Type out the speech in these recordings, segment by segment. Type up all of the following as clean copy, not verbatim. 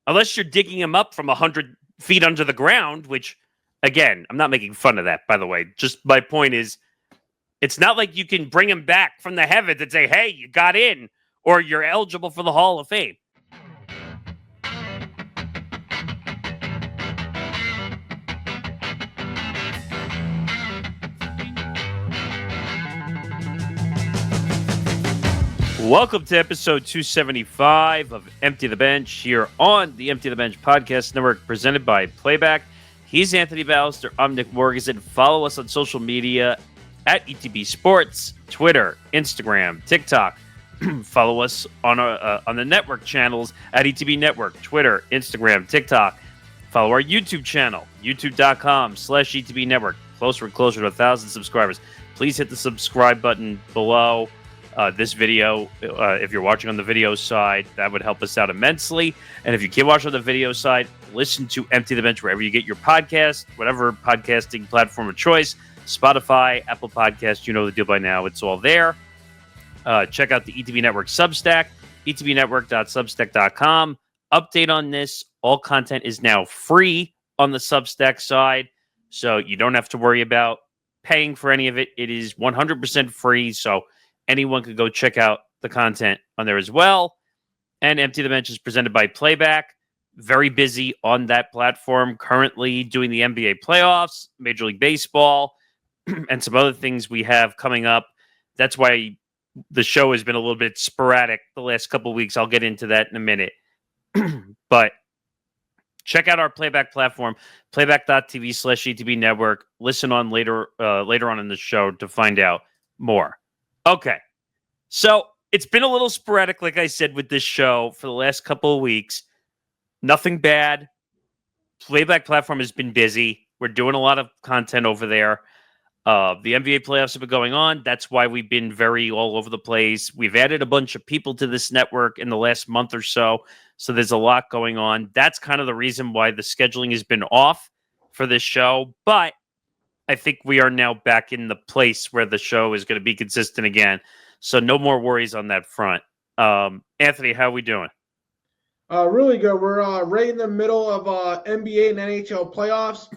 unless you're digging him up from 100 feet under the ground, which, again, I'm not making fun of that, by the way. Just my point is, it's not like you can bring him back from the heavens and say, hey, you got in, or you're eligible for the Hall of Fame. Welcome to episode 275 of Empty the Bench here on the Empty the Bench podcast network presented by Playback. He's Anthony Balester. I'm Nick Morgasen. Follow us on social media at ETB Sports, Twitter, Instagram, TikTok. Follow us on the network channels at ETB Network, Twitter, Instagram, TikTok. Follow our YouTube channel, youtube.com/ETB Network. Closer and closer to 1,000 subscribers. Please hit the subscribe button below this video. If you're watching on the video side, that would help us out immensely. And if you can't watch on the video side, listen to Empty the Bench wherever you get your podcast, whatever podcasting platform of choice, Spotify, Apple Podcasts, you know the deal by now. It's all there. Check out the ETB Network Substack, etbnetwork.substack.com. Update on this. All content is now free on the Substack side, so you don't have to worry about paying for any of it. It is 100% free, so anyone could go check out the content on there as well. And Empty the Bench is presented by Playback. Very busy on that platform, currently doing the NBA playoffs, Major League Baseball, and some other things we have coming up. That's why the show has been a little bit sporadic the last couple of weeks. I'll get into that in a minute. But check out our Playback platform, playback.tv/ETB Network. Listen on later on in the show to find out more. Okay, so it's been a little sporadic, like I said, with this show for the last couple of weeks. Nothing bad. Playback platform has been busy. We're doing a lot of content over there. The NBA playoffs have been going on. That's why we've been very all over the place. We've added a bunch of people to this network in the last month or so. So there's a lot going on. That's kind of the reason why the scheduling has been off for this show. But I think we are now back in the place where the show is going to be consistent again. So no more worries on that front. Anthony, how are we doing? Really good. We're right in the middle of NBA and NHL playoffs.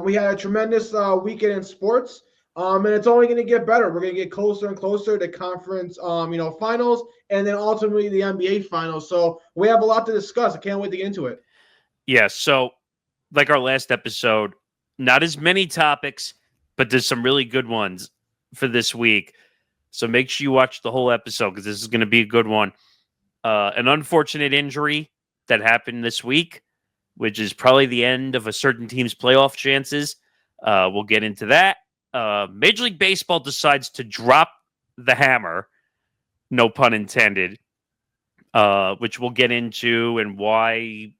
We had a tremendous weekend in sports, and it's only going to get better. We're going to get closer and closer to conference, finals, and then ultimately the NBA finals. So we have a lot to discuss. I can't wait to get into it. Yeah. So, like our last episode, not as many topics, but there's some really good ones for this week. So make sure you watch the whole episode because this is going to be a good one. An unfortunate injury that happened this week, which is probably the end of a certain team's playoff chances. We'll get into that. Major League Baseball decides to drop the hammer, no pun intended, which we'll get into and why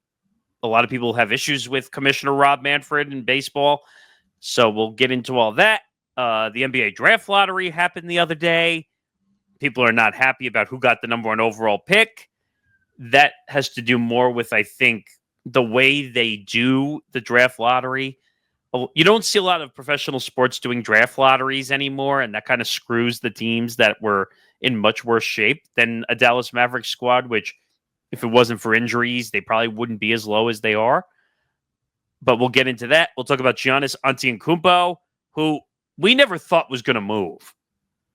a lot of people have issues with Commissioner Rob Manfred in baseball. So we'll get into all that. The NBA draft lottery happened the other day. People are not happy about who got the number one overall pick. That has to do more with, I think, the way they do the draft lottery. You don't see a lot of professional sports doing draft lotteries anymore, and that kind of screws the teams that were in much worse shape than a Dallas Mavericks squad, which, if it wasn't for injuries, they probably wouldn't be as low as they are. But we'll get into that. We'll talk about Giannis Antetokounmpo, who we never thought was going to move.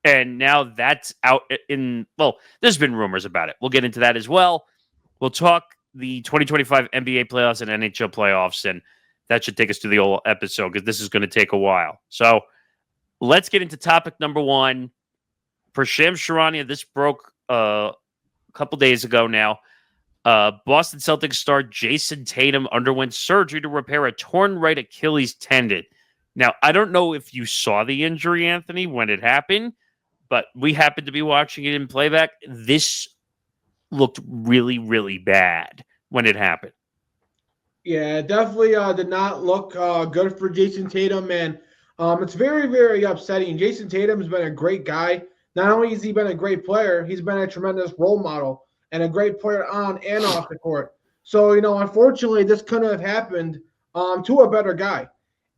And now that's out in, well, there's been rumors about it. We'll get into that as well. We'll talk the 2025 NBA playoffs and NHL playoffs, and that should take us to the whole episode because this is going to take a while. So let's get into topic number one. Per Shams Charania, this broke a couple days ago now. Boston Celtics star Jayson Tatum underwent surgery to repair a torn right Achilles tendon. Now, I don't know if you saw the injury, Anthony, when it happened, but we happened to be watching it in Playback. This looked really, really bad when it happened. Yeah, it definitely did not look good for Jayson Tatum, and it's very, very upsetting. Jayson Tatum has been a great guy. Not only has he been a great player, he's been a tremendous role model and a great player on and off the court. So, unfortunately, this couldn't have happened to a better guy.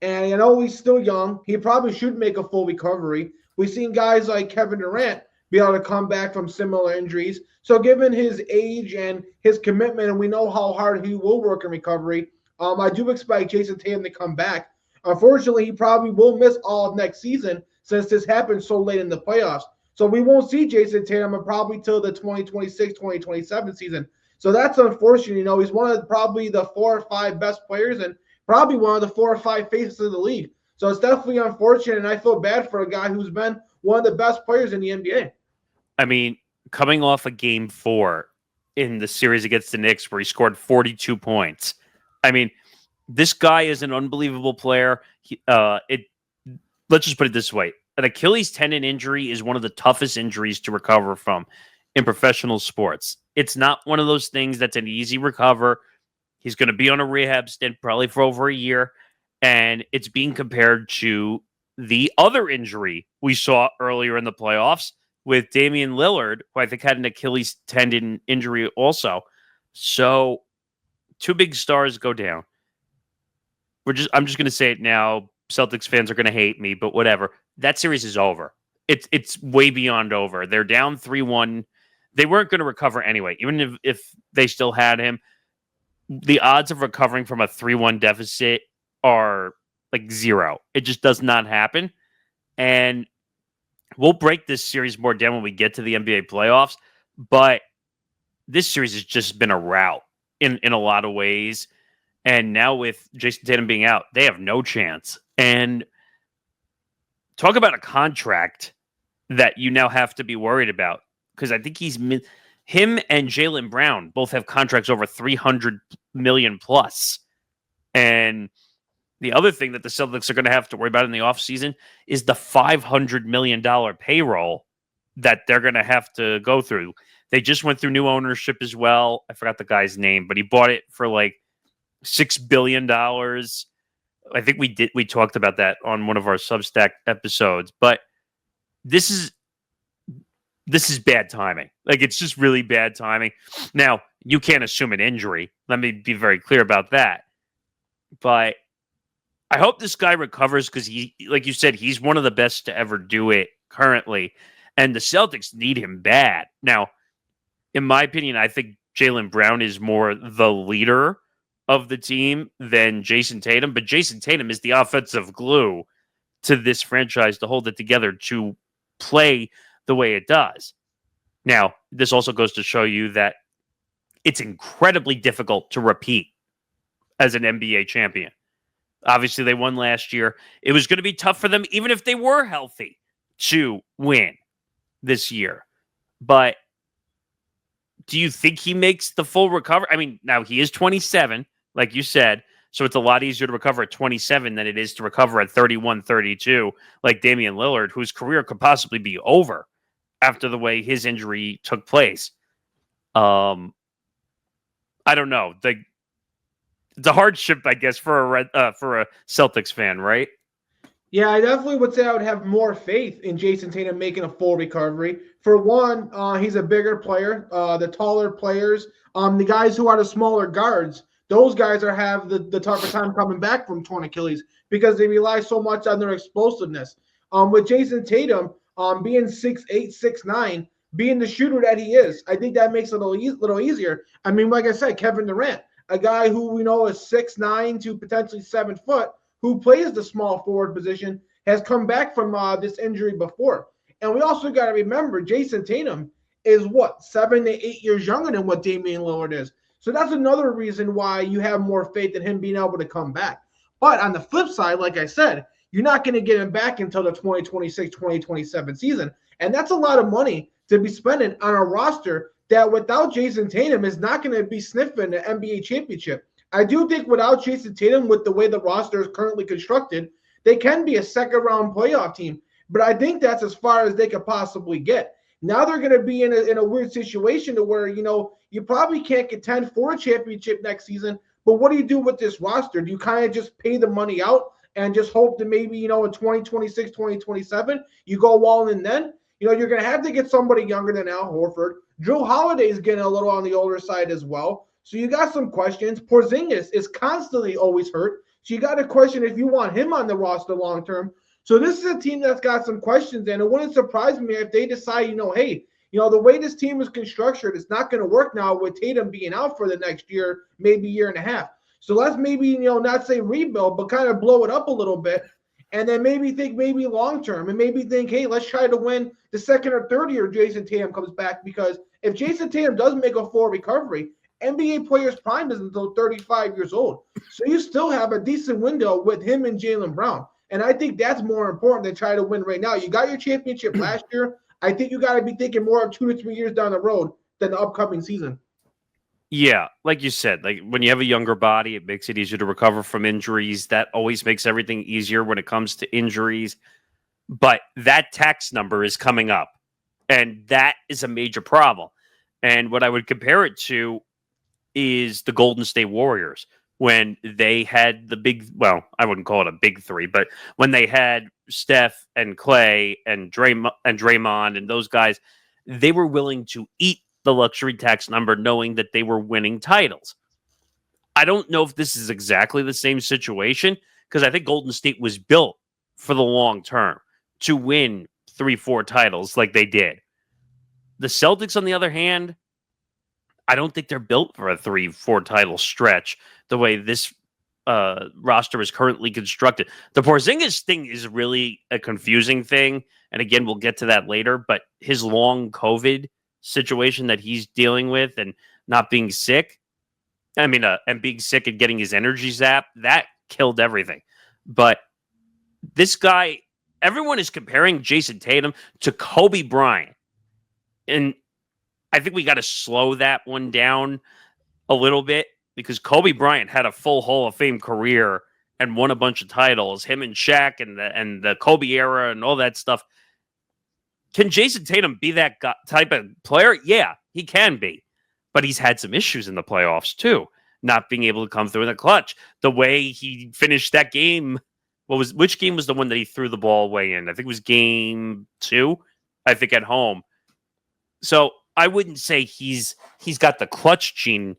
And, he's still young. He probably should make a full recovery. We've seen guys like Kevin Durant be able to come back from similar injuries. So given his age and his commitment, and we know how hard he will work in recovery, I do expect Jayson Tatum to come back. Unfortunately, he probably will miss all of next season since this happened so late in the playoffs. So we won't see Jayson Tatum probably till the 2026-2027 season. So that's unfortunate. He's one of probably the 4 or 5 best players and probably one of the 4 or 5 faces of the league. So it's definitely unfortunate, and I feel bad for a guy who's been one of the best players in the NBA. I mean, coming off a game 4 in the series against the Knicks where he scored 42 points. I mean, this guy is an unbelievable player. Let's just put it this way. An Achilles tendon injury is one of the toughest injuries to recover from in professional sports. It's not one of those things that's an easy recover. He's going to be on a rehab stint probably for over a year, and it's being compared to the other injury we saw earlier in the playoffs with Damian Lillard, who I think had an Achilles tendon injury also. So 2 big stars go down. I'm just going to say it now. Celtics fans are going to hate me, but whatever. That series is over. It's way beyond over. They're down 3-1. They weren't going to recover anyway. Even if they still had him, the odds of recovering from a 3-1 deficit are like 0. It just does not happen. And we'll break this series more down when we get to the NBA playoffs. But this series has just been a rout in a lot of ways. And now with Jayson Tatum being out, they have no chance. And talk about a contract that you now have to be worried about. Because I think him and Jaylen Brown both have contracts over $300 million plus. And the other thing that the Celtics are going to have to worry about in the offseason is the $500 million payroll that they're going to have to go through. They just went through new ownership as well. I forgot the guy's name, but he bought it for like $6 billion. I think we talked about that on one of our Substack episodes, but this is bad timing. Like, it's just really bad timing. Now, you can't assume an injury. Let me be very clear about that. But I hope this guy recovers because he, like you said, he's one of the best to ever do it currently. And the Celtics need him bad. Now, in my opinion, I think Jaylen Brown is more the leader of the team than Jayson Tatum. But Jayson Tatum is the offensive glue to this franchise to hold it together to play the way it does. Now, this also goes to show you that it's incredibly difficult to repeat as an NBA champion. Obviously, they won last year. It was going to be tough for them, even if they were healthy, to win this year. But do you think he makes the full recovery? I mean, now he is 27, like you said, so it's a lot easier to recover at 27 than it is to recover at 31, 32, like Damian Lillard, whose career could possibly be over after the way his injury took place. I don't know. It's a hardship, I guess, for a Celtics fan, right? Yeah, I definitely would say I would have more faith in Jayson Tatum making a full recovery. For one, he's a bigger player. The taller players, the guys who are the smaller guards, those guys have the tougher time coming back from torn Achilles because they rely so much on their explosiveness. With Jayson Tatum being 6'8", 6'9", being the shooter that he is, I think that makes it a little easier. I mean, like I said, Kevin Durant, a guy who we know is 6'9" to potentially 7 foot, who plays the small forward position, has come back from this injury before. And we also got to remember, Jayson Tatum is 7 to 8 years younger than what Damian Lillard is. So that's another reason why you have more faith in him being able to come back. But on the flip side, like I said, you're not going to get him back until the 2026-2027 season. And that's a lot of money to be spending on a roster that without Jayson Tatum is not going to be sniffing the NBA championship. I do think without Jayson Tatum, with the way the roster is currently constructed, they can be a second-round playoff team. But I think that's as far as they could possibly get. Now they're going to be in a weird situation to where, you probably can't contend for a championship next season. But what do you do with this roster? Do you kind of just pay the money out and just hope that maybe, in 2026, 2027, you go all in then? You're going to have to get somebody younger than Al Horford. Drew Holiday is getting a little on the older side as well. So you got some questions. Porzingis is constantly always hurt. So you got to question if you want him on the roster long term. So this is a team that's got some questions, and it wouldn't surprise me if they decide, hey, the way this team is constructed, it's not going to work now with Tatum being out for the next year, maybe year and a half. So let's maybe, not say rebuild, but kind of blow it up a little bit. And then maybe think maybe long term and maybe think, hey, let's try to win the second or third year Jayson Tatum comes back. Because if Jayson Tatum does make a full recovery, NBA players' prime isn't until 35 years old. So you still have a decent window with him and Jaylen Brown. And I think that's more important than trying to win right now. You got your championship last year. I think you got to be thinking more of 2 to 3 years down the road than the upcoming season. Yeah, like you said, like when you have a younger body, it makes it easier to recover from injuries. That always makes everything easier when it comes to injuries. But that tax number is coming up, and that is a major problem. And what I would compare it to is the Golden State Warriors when they had the big, well, I wouldn't call it a big three, but when they had Steph and Clay and Draymond and those guys, they were willing to eat the luxury tax number knowing that they were winning titles. I don't know if this is exactly the same situation because I think Golden State was built for the long term to win 3-4 titles like they did. The Celtics, on the other hand, I don't think they're built for a 3-4 title stretch the way this roster is currently constructed. The Porzingis thing is really a confusing thing. And again, we'll get to that later, but his long COVID situation that he's dealing with and not being sick, and being sick and getting his energy zapped, that killed everything. But this guy, everyone is comparing Jayson Tatum to Kobe Bryant. And I think we got to slow that one down a little bit because Kobe Bryant had a full Hall of Fame career and won a bunch of titles. Him and Shaq and the Kobe era and all that stuff. Can Jayson Tatum be that type of player? Yeah, he can be. But he's had some issues in the playoffs too, not being able to come through in the clutch. The way he finished that game, which game was the one that he threw the ball away in? I think it was game 2, I think at home. So I wouldn't say he's got the clutch gene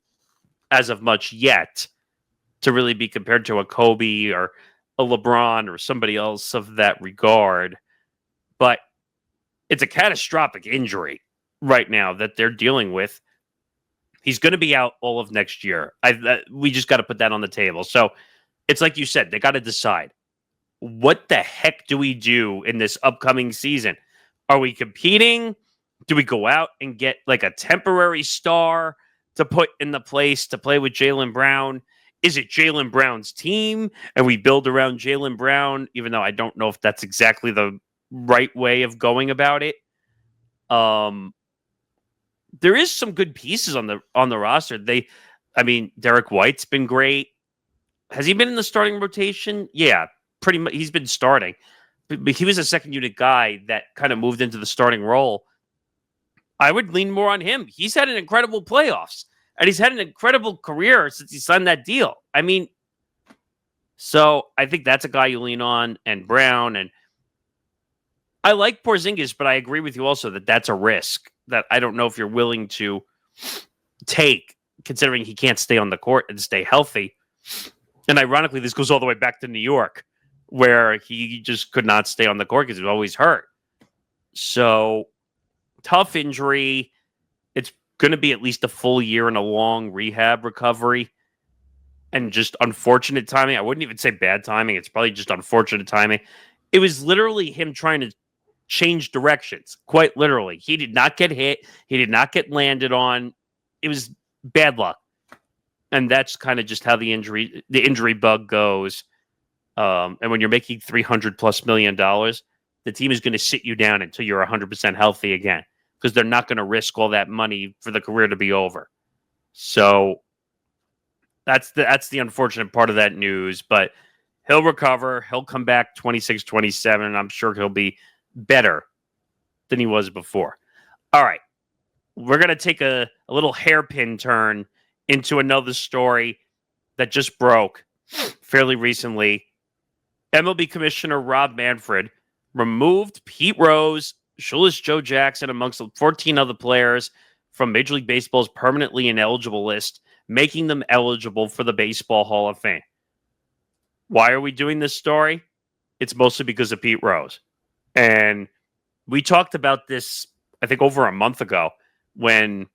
as of much yet to really be compared to a Kobe or a LeBron or somebody else of that regard. But it's a catastrophic injury right now that they're dealing with. He's going to be out all of next year. We just got to put that on the table. So it's like you said, they got to decide, what the heck do we do in this upcoming season? Are we competing? Do we go out and get like a temporary star to put in the place to play with Jaylen Brown? Is it Jaylen Brown's team and we build around Jaylen Brown, even though I don't know if that's exactly the right way of going about it? There is some good pieces on the roster. Derek White's been great. Has he been in the starting rotation? Yeah, pretty much. He's been starting, but he was a second unit guy that kind of moved into the starting role. I would lean more on him. He's had an incredible playoffs, and he's had an incredible career since he signed that deal. So I think that's a guy you lean on, and Brown, and I like Porzingis, but I agree with you also that that's a risk that I don't know if you're willing to take, considering he can't stay on the court and stay healthy. And ironically, this goes all the way back to New York, where he just could not stay on the court because he was always hurt. So, tough injury. It's going to be at least a full year and a long rehab recovery. And just unfortunate timing. I wouldn't even say bad timing. It's probably just unfortunate timing. It was literally him trying to change directions, quite literally. He did not get hit. He did not get landed on. It was bad luck. And that's kind of just how the injury bug goes. And when you're making $300+ million, the team is going to sit you down until you're 100% healthy again, because they're not going to risk all that money for the career to be over. So that's the unfortunate part of that news. But he'll recover. He'll come back 26, 27. And I'm sure he'll be better than he was before. All right. We're going to take a little hairpin turn into another story that just broke fairly recently. MLB Commissioner Rob Manfred removed Pete Rose, Shoeless Joe Jackson, amongst 14 other players from Major League Baseball's permanently ineligible list, making them eligible for the Baseball Hall of Fame. Why are we doing this story? it's mostly because of Pete Rose. And we talked about this, I think, over a month ago when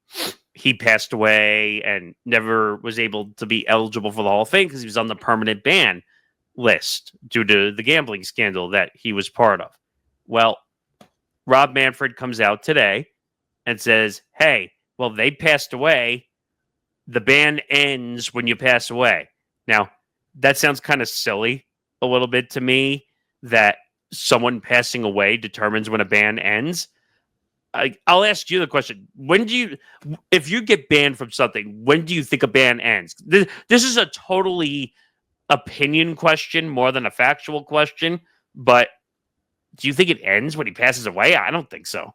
he passed away and never was able to be eligible for the Hall of Fame because he was on the permanent ban list due to the gambling scandal that he was part of. Well, Rob Manfred comes out today and says, hey, well, they passed away. The ban ends when you pass away. Now, that sounds kind of silly a little bit to me, that someone passing away determines when a ban ends. I'll ask you the question. If you get banned from something, when do you think a ban ends? This is a totally opinion question more than a factual question, but do you think it ends when he passes away? I don't think so.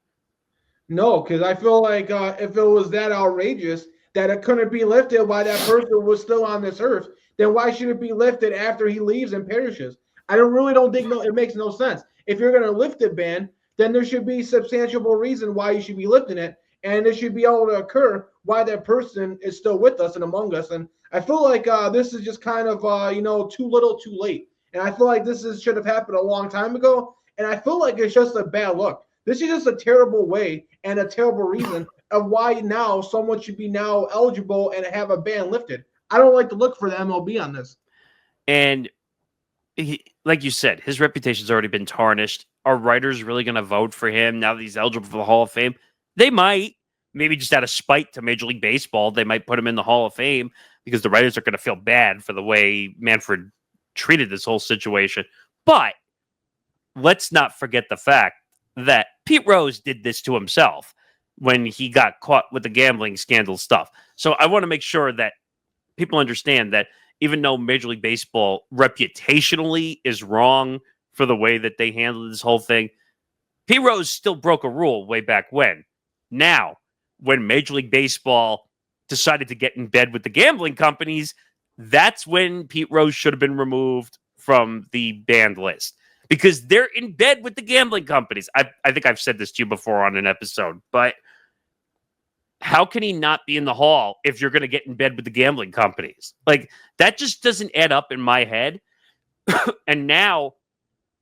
No, because I feel like if it was that outrageous that it couldn't be lifted while that person was still on this earth, then why should it be lifted after he leaves and perishes? I don't think it makes no sense. If you're going to lift a ban, then there should be substantial reason why you should be lifting it, and it should be able to occur while that person is still with us and among us. And I feel like this is just kind of too little, too late. And I feel like should have happened a long time ago. And I feel like it's just a bad look. This is just a terrible way and a terrible reason of why now someone should be now eligible and have a ban lifted. I don't like to look for the MLB on this. And like you said, his reputation's already been tarnished. Are writers really going to vote for him now that he's eligible for the Hall of Fame? They might. Maybe just out of spite to Major League Baseball, they might put him in the Hall of Fame because the writers are going to feel bad for the way Manfred treated this whole situation. But let's not forget the fact that Pete Rose did this to himself when he got caught with the gambling scandal stuff. So I want to make sure that people understand that even though Major League Baseball reputationally is wrong for the way that they handled this whole thing, Pete Rose still broke a rule way back when. Now, when Major League Baseball decided to get in bed with the gambling companies, that's when Pete Rose should have been removed from the banned list because they're in bed with the gambling companies. I think I've said this to you before on an episode, but how can he not be in the Hall if you're going to get in bed with the gambling companies? Like, that just doesn't add up in my head. And now,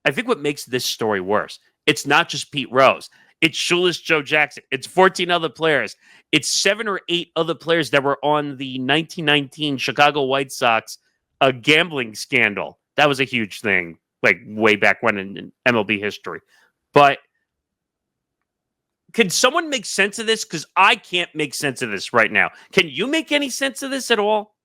I think what makes this story worse, it's not just Pete Rose. It's Shoeless Joe Jackson. It's 14 other players. It's 7 or 8 other players that were on the 1919 Chicago White Sox gambling scandal. That was a huge thing, like way back when in MLB history. But can someone make sense of this? Because I can't make sense of this right now. Can you make any sense of this at all?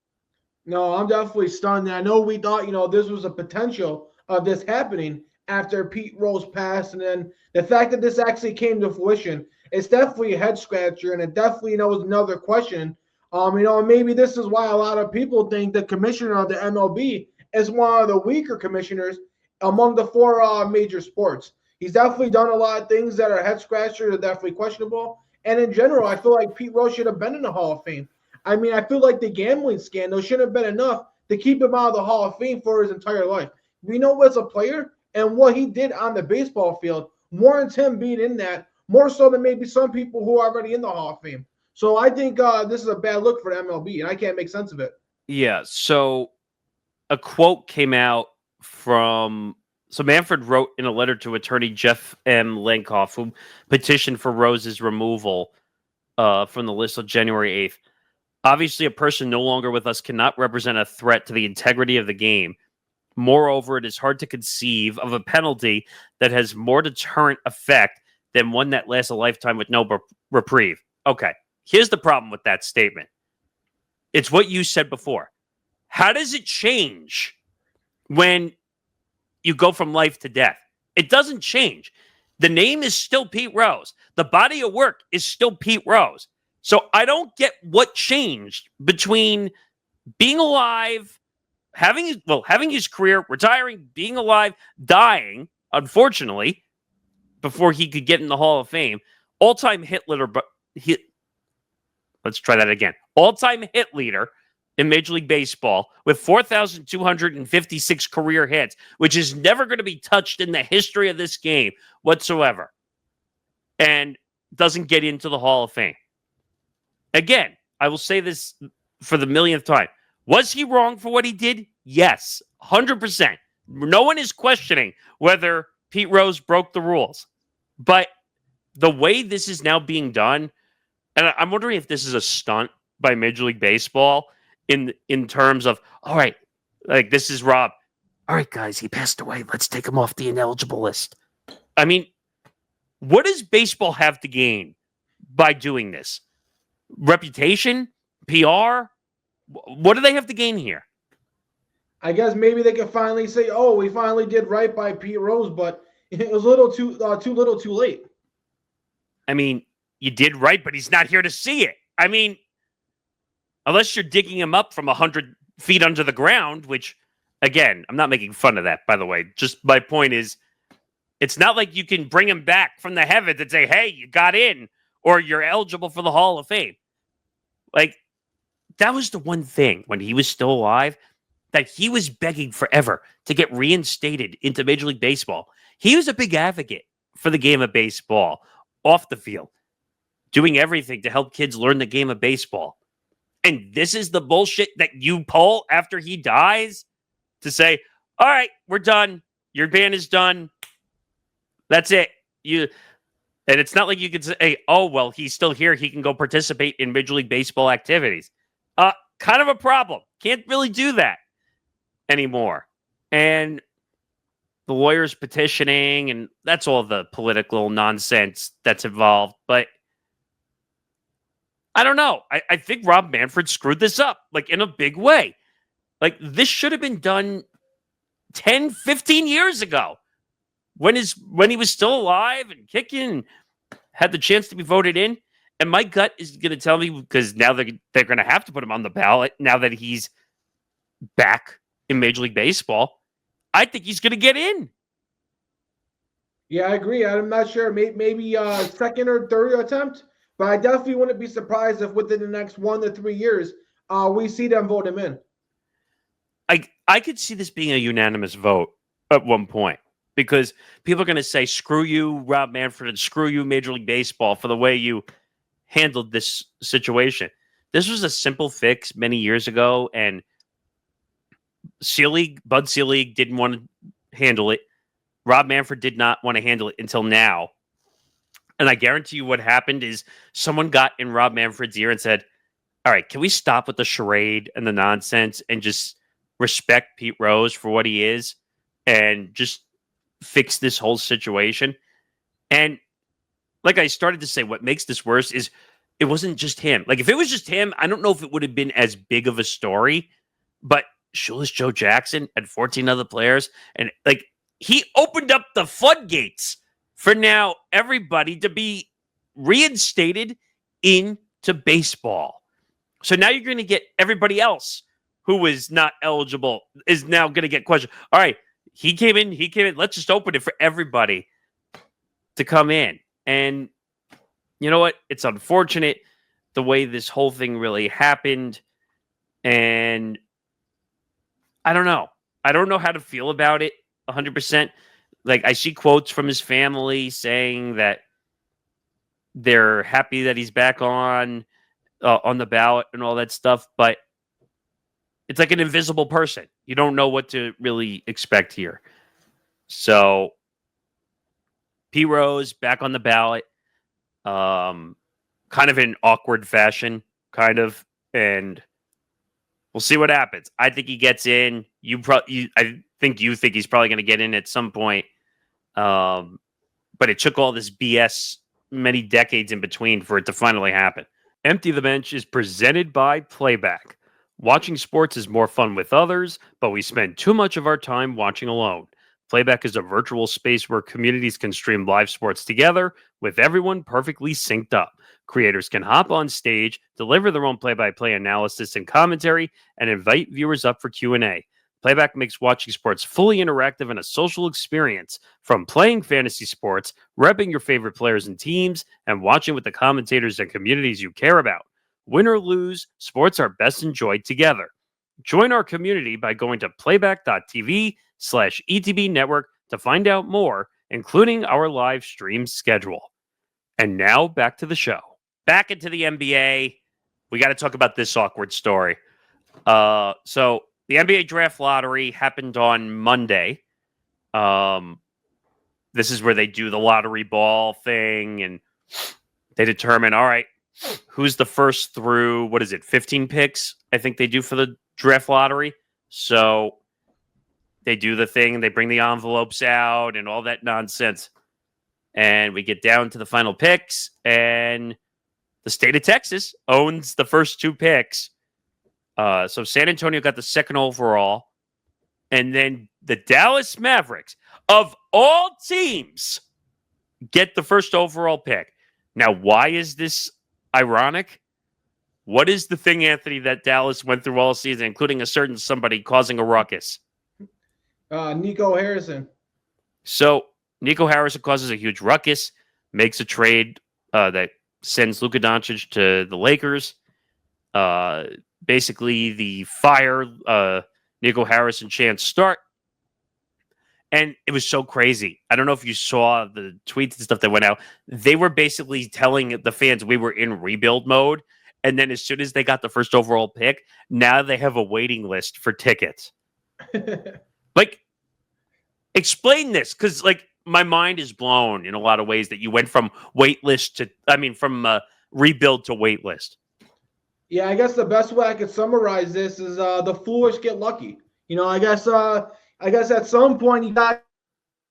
No, I'm definitely stunned. I know we thought, this was a potential of this happening after Pete Rose passed, and then the fact that this actually came to fruition, it's definitely a head scratcher, and it definitely, is another question. Maybe this is why a lot of people think the commissioner of the MLB is one of the weaker commissioners among the 4 major sports. He's definitely done a lot of things that are head scratchers, are definitely questionable. And in general, I feel like Pete Rose should have been in the Hall of Fame. I mean, I feel like the gambling scandal shouldn't have been enough to keep him out of the Hall of Fame for his entire life. We know as a player and what he did on the baseball field warrants him being in that more so than maybe some people who are already in the Hall of Fame. So I think this is a bad look for the MLB, and I can't make sense of it. Yeah, so a quote came out from... So Manfred wrote in a letter to attorney Jeff M. Lenkoff, who petitioned for Rose's removal from the list on January 8th. Obviously, a person no longer with us cannot represent a threat to the integrity of the game. Moreover, it is hard to conceive of a penalty that has more deterrent effect than one that lasts a lifetime with no reprieve. Okay, here's the problem with that statement. It's what you said before. How does it change when you go from life to death? It doesn't change. The name is still Pete Rose. The body of work is still Pete Rose. So I don't get what changed between being alive, having his career, retiring, being alive, dying, unfortunately, before he could get in the Hall of Fame. All-time hit leader, let's try that again. All-time hit leader in Major League Baseball with 4,256 career hits, which is never going to be touched in the history of this game whatsoever, and doesn't get into the Hall of Fame. Again, I will say this for the millionth time. Was he wrong for what he did? Yes, 100%. No one is questioning whether Pete Rose broke the rules. But the way this is now being done, and I'm wondering if this is a stunt by Major League Baseball in terms of, all right, like this is Rob. All right, guys, he passed away. Let's take him off the ineligible list. I mean, what does baseball have to gain by doing this? Reputation? PR? What do they have to gain here? I guess maybe they can finally say, "Oh, we finally did right by Pete Rose," but it was a little too little, too late. I mean, you did right, but he's not here to see it. I mean, unless you're digging him up from 100 feet under the ground, which, again, I'm not making fun of that, by the way. Just my point is, it's not like you can bring him back from the heavens and say, hey, you got in, or you're eligible for the Hall of Fame. Like, that was the one thing when he was still alive that he was begging forever to get reinstated into Major League Baseball. He was a big advocate for the game of baseball off the field, doing everything to help kids learn the game of baseball. And this is the bullshit that you pull after he dies to say, all right, we're done. Your ban is done. That's it. And it's not like you could say, oh, well, he's still here. He can go participate in Major League Baseball activities. Kind of a problem. Can't really do that anymore. And the lawyers petitioning, and that's all the political nonsense that's involved. But I don't know. I think Rob Manfred screwed this up, like in a big way. Like this should have been done 10, 15 years ago when he was still alive and kicking, had the chance to be voted in. And my gut is going to tell me, because now they're going to have to put him on the ballot now that he's back in Major League Baseball. I think he's going to get in. Yeah, I agree. I'm not sure. Maybe second or third attempt, but I definitely wouldn't be surprised if within the next 1 to 3 years, we see them vote him in. I could see this being a unanimous vote at one point, because people are going to say, screw you, Rob Manfred, and screw you, Major League Baseball, for the way you handled this situation. This was a simple fix many years ago, and Bud Selig didn't want to handle it. Rob Manfred did not want to handle it until now. And I guarantee you what happened is someone got in Rob Manfred's ear and said, all right, can we stop with the charade and the nonsense and just respect Pete Rose for what he is and just fix this whole situation? And like I started to say, what makes this worse is it wasn't just him. Like, if it was just him, I don't know if it would have been as big of a story, but Shoeless Joe Jackson and 14 other players, and like, he opened up the floodgates for now everybody to be reinstated into baseball. So now you're going to get everybody else who was not eligible is now going to get questioned. All right, he came in. Let's just open it for everybody to come in. And you know what? It's unfortunate the way this whole thing really happened. And I don't know. I don't know how to feel about it 100%. Like, I see quotes from his family saying that they're happy that he's back on the ballot and all that stuff, but it's like an invisible person. You don't know what to really expect here. So, P. Rose back on the ballot, kind of in awkward fashion, and we'll see what happens. I think he gets in. I think you think he's probably going to get in at some point. But it took all this BS many decades in between for it to finally happen. Empty the Bench is presented by Playback. Watching sports is more fun with others, but we spend too much of our time watching alone. Playback is a virtual space where communities can stream live sports together with everyone perfectly synced up. Creators can hop on stage, deliver their own play-by-play analysis and commentary, and invite viewers up for Q&A. Playback makes watching sports fully interactive and a social experience. From playing fantasy sports, repping your favorite players and teams, and watching with the commentators and communities you care about. Win or lose, sports are best enjoyed together. Join our community by going to playback.tv/ETB network to find out more, including our live stream schedule. And now back to the show. Back into the NBA. We got to talk about this awkward story. So the NBA draft lottery happened on Monday. This is where they do the lottery ball thing, and they determine, all right, who's the first through, 15 picks, I think they do for the draft lottery. So they do the thing, and they bring the envelopes out and all that nonsense. And we get down to the final picks, and the state of Texas owns the first 2 picks. So San Antonio got the second overall, and then the Dallas Mavericks, of all teams, get the first overall pick. Now, why is this ironic? What is the thing, Anthony, that Dallas went through all season, including a certain somebody causing a ruckus? Nico Harrison. So Nico Harrison causes a huge ruckus, makes a trade that sends Luka Doncic to the Lakers. Basically, the fire Nico Harrison chants start. And it was so crazy. I don't know if you saw the tweets and stuff that went out. They were basically telling the fans we were in rebuild mode. And then as soon as they got the first overall pick, now they have a waiting list for tickets. Like, explain this. Because, like, my mind is blown in a lot of ways that you went from rebuild to wait list. Yeah, I guess the best way I could summarize this is the foolish get lucky. I guess at some point you got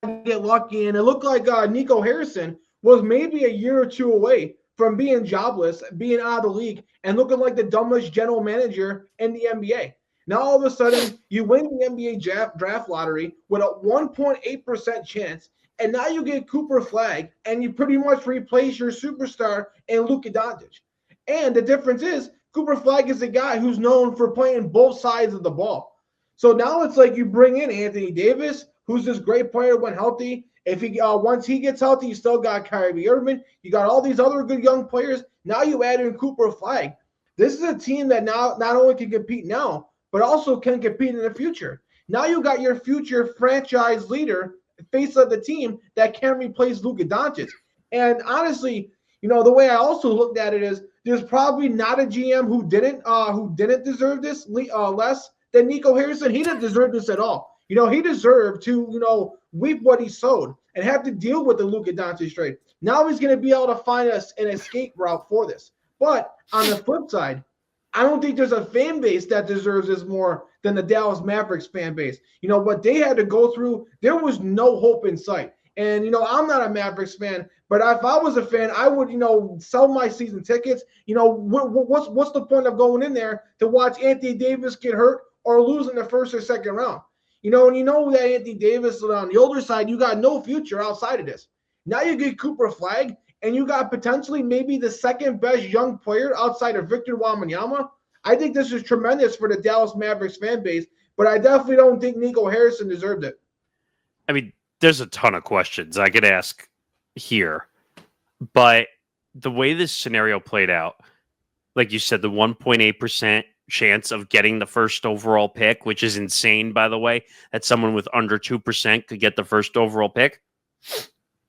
to get lucky, and it looked like Nico Harrison was maybe a year or 2 away from being jobless, being out of the league, and looking like the dumbest general manager in the NBA. Now all of a sudden you win the NBA draft lottery with a 1.8% chance, and now you get Cooper Flag, and you pretty much replace your superstar in Luka Doncic. And the difference is Cooper Flag is a guy who's known for playing both sides of the ball. So now it's like you bring in Anthony Davis, who's this great player when healthy. If he once he gets healthy, you still got Kyrie Irving. You got all these other good young players. Now you add in Cooper Flag. This is a team that now not only can compete now, but also can compete in the future. Now you got your future franchise leader, face of the team that can replace Luka Doncic. And honestly, the way I also looked at it is there's probably not a GM who didn't deserve this less than Nico Harrison. He didn't deserve this at all. He deserved to, reap what he sowed and have to deal with the Luka Doncic trade. Now he's going to be able to find us an escape route for this. But on the flip side, I don't think there's a fan base that deserves this more than the Dallas Mavericks fan base. What they had to go through, there was no hope in sight. And, I'm not a Mavericks fan, but if I was a fan, I would, sell my season tickets. What's the point of going in there to watch Anthony Davis get hurt or lose in the first or second round? And that Anthony Davis on the older side, you got no future outside of this. Now you get Cooper Flag, and you got potentially maybe the second best young player outside of Victor Wembanyama. I think this is tremendous for the Dallas Mavericks fan base, but I definitely don't think Nico Harrison deserved it. I mean, there's a ton of questions I could ask here, but the way this scenario played out, like you said, the 1.8% chance of getting the first overall pick, which is insane, by the way, that someone with under 2% could get the first overall pick.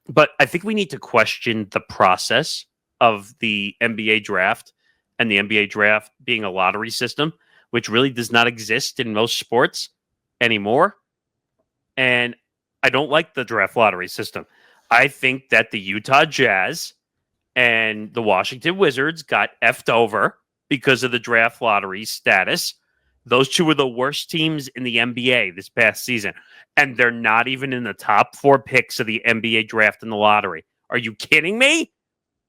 But I think we need to question the process of the NBA draft and the NBA draft being a lottery system, which really does not exist in most sports anymore. And I don't like the draft lottery system. I think that the Utah Jazz and the Washington Wizards got effed over because of the draft lottery status. Those two were the worst teams in the NBA this past season. And they're not even in the top 4 picks of the NBA draft in the lottery. Are you kidding me?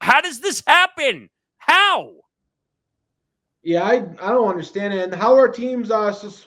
How does this happen? How? Yeah, I don't understand it. And how are teams